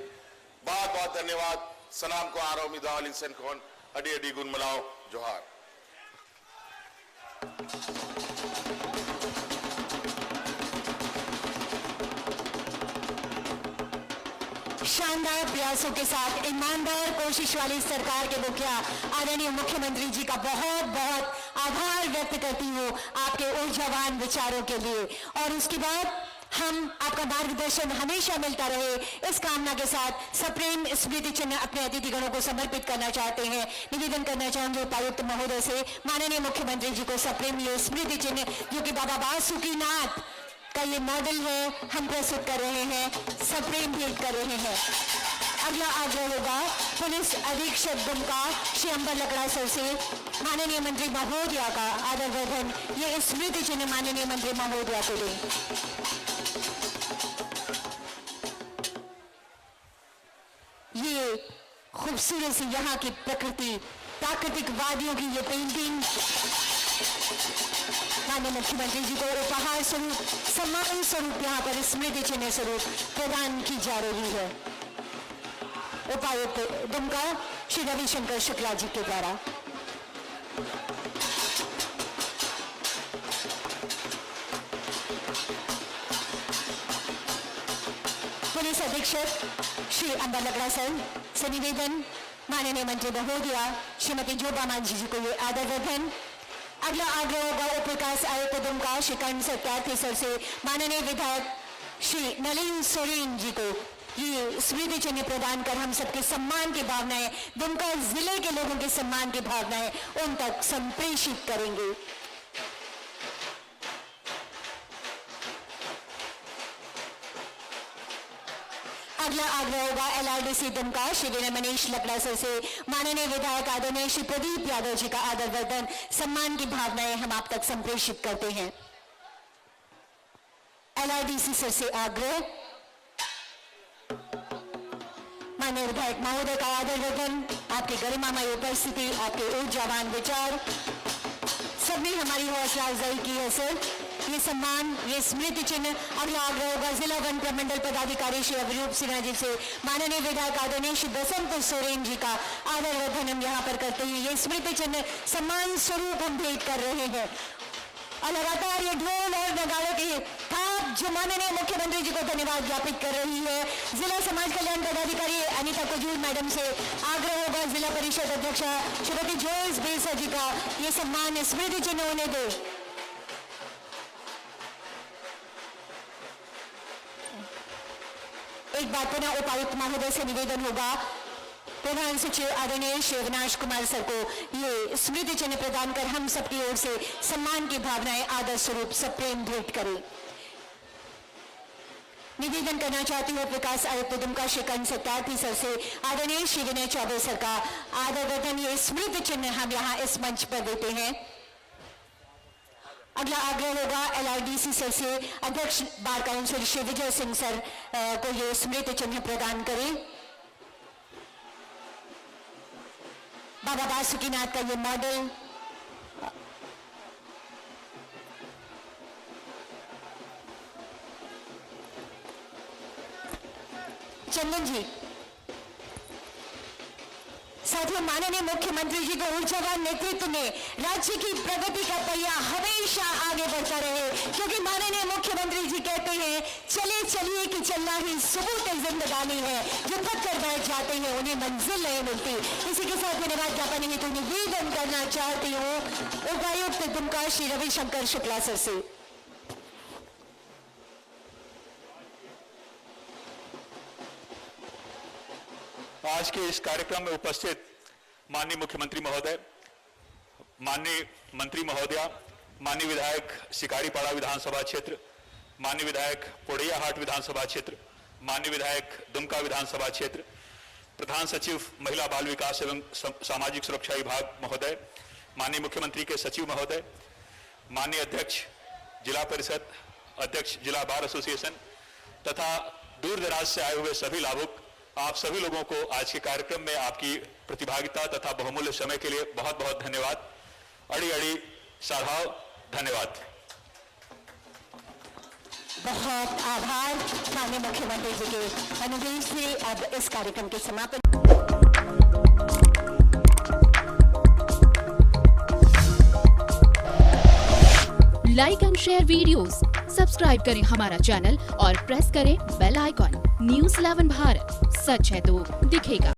बहुत बहुत धन्यवाद। सलाम को आरो मिदाल इंसान खोन अडी अडी गुन मलाओ जोहार। शानदार प्रयासों के साथ ईमानदार कोशिश वाली सरकार के मुखिया आदरणीय मुख्यमंत्री जी का बहुत बहुत आभार व्यक्त करती हूँ आपके ऊर्जावान विचारों के लिए, और उसके बाद हम आपका मार्गदर्शन हमेशा मिलता रहे इस कामना के साथ सप्रेम स्मृति चिन्ह अपने अतिथिगणों को समर्पित करना चाहते हैं। निवेदन करना चाहूंगे उपायुक्त महोदय से माननीय मुख्यमंत्री जी को सप्रेम ये स्मृति चिन्ह जो कि बाबा बासुकीनाथ का ये मॉडल है हम प्रस्तुत कर रहे हैं, सप्रेम भेंट कर रहे हैं। अगला आग्रह होगा पुलिस अधीक्षक दुमका श्री अंबर लकड़ा सर से माननीय मंत्री महोदया का आदर वर्धन ये स्मृति चिन्ह माननीय मंत्री महोदया को दें। ये खूबसूरत सी यहाँ की प्रकृति प्राकृतिक वादियों की ये पेंटिंग माननीय मुख्यमंत्री जी को उपहार स्वरूप सम्मान स्वरूप यहाँ पर स्मृति चिन्ह स्वरूप प्रदान की जा रही है उपायुक्त दुमका श्री रविशंकर शुक्ला जी के द्वारा। पुलिस अधीक्षक श्री अंबर लकड़ा सर से निवेदन माननीय मंत्री महोदया श्रीमती जोबा मांझी जी को ये आदर वर्धन। अगला आग्रह होगा उप विकास आयुक्त दुमका श्री कर्ण सत्यार्थी सर से माननीय विधायक श्री नलिन सोरेन जी को ये स्मृति चिन्ह प्रदान कर हम सबके सम्मान की भावनाएं दुमका जिले के लोगों के सम्मान की भावनाएं उन तक संप्रेषित करेंगे। अगला आग्रह होगा LRDC दुमका श्री विनय मनीष लकड़ा सर से माननीय विधायक आदरणीय श्री प्रदीप यादव जी का आदर वर्धन सम्मान की भावनाएं हम आप तक संप्रेषित करते हैं। LRDC सर से आग्रह माननीय विधायक महोदय का आदर वर्धन आपकी गरिमामय उपस्थिति आपके ऊर्जावान विचार सबने हमारी हौसला अफजाई की है सर। ये सम्मान ये स्मृति चिन्ह अगला आग्रह होगा जिला वन प्रमंडल पदाधिकारी श्री अभिरूप सिन्हा जी से माननीय विधायक आदरणीय श्री बसंत सोरेन जी का आदर वर्धन हम यहाँ पर करते हैं। ये स्मृति चिन्ह सम्मान स्वरूप हम भेंट कर रहे हैं और लगातार ये ढोल और नगाड़ों की थाप जो माननीय मुख्यमंत्री जी को धन्यवाद ज्ञापित कर रही है। जिला समाज कल्याण पदाधिकारी अनिता कुजूर मैडम से आग्रह होगा जिला परिषद अध्यक्षा श्रीमती जोइस बेसा जी का ये सम्मान स्मृति चिन्ह होने दे। एक बार पुनः उपायुक्त महोदय से निवेदन होगा प्रधान सचिव आदरणीय श्री अविनाश कुमार सर को ये स्मृति चिन्ह प्रदान कर हम सबकी ओर से सम्मान की भावनाएं आदर स्वरूप सप्रेम भेंट करें। निवेदन करना चाहती हूँ विकास आयुक्त दुमका श्री कर्ण सत्यार्थी सर से आदरणीय श्री विनय चौबे सर का आदर वर्धन ये स्मृति चिन्ह हम यहाँ इस मंच पर देते हैं। अगला आग्रह होगा LRDC सर से अध्यक्ष bar council Shri Vijay Singh sir को ये स्मृति चिन्ह प्रदान करें। बाबा बासुकीनाथ का ये मॉडल चंदन जी साथियों माननीय मुख्यमंत्री जी के ऊर्जावान नेतृत्व में राज्य की प्रगति का पहिया हमेशा आगे बढ़ता रहे क्योंकि माननीय मुख्यमंत्री जी कहते हैं चले चलिए कि चलना ही सबूत जिंदगानी है जो थक कर बैठ जाते हैं उन्हें मंजिल नहीं मिलती। इसी के साथ मेरे बात ज्ञापन हेतु निवेदन करना चाहती हूँ उपायुक्त दुमका श्री रविशंकर शुक्ला सर से। आज के इस कार्यक्रम में उपस्थित माननीय मुख्यमंत्री महोदय, माननीय मंत्री महोदया, माननीय विधायक शिकारीपाड़ा विधानसभा क्षेत्र, माननीय विधायक पोड़ियाहाट विधानसभा क्षेत्र, माननीय विधायक दुमका विधानसभा क्षेत्र, प्रधान सचिव महिला बाल विकास एवं सामाजिक सुरक्षा विभाग महोदय, माननीय मुख्यमंत्री के सचिव महोदय, माननीय अध्यक्ष जिला परिषद, अध्यक्ष जिला बार एसोसिएशन तथा दूर दराज से आए हुए सभी लाभुक, आप सभी लोगों को आज के कार्यक्रम में आपकी प्रतिभागिता तथा बहुमूल्य समय के लिए बहुत बहुत धन्यवाद। अड़ी अड़ी साधाव, धन्यवाद। बहुत आभार माननीय मुख्यमंत्री जी के अनुदेश से अब इस कार्यक्रम के समापन। Like and share videos, subscribe करें हमारा चैनल और प्रेस करें बेल आइकॉन। न्यूज़ 11 भारत, सच है तो दिखेगा।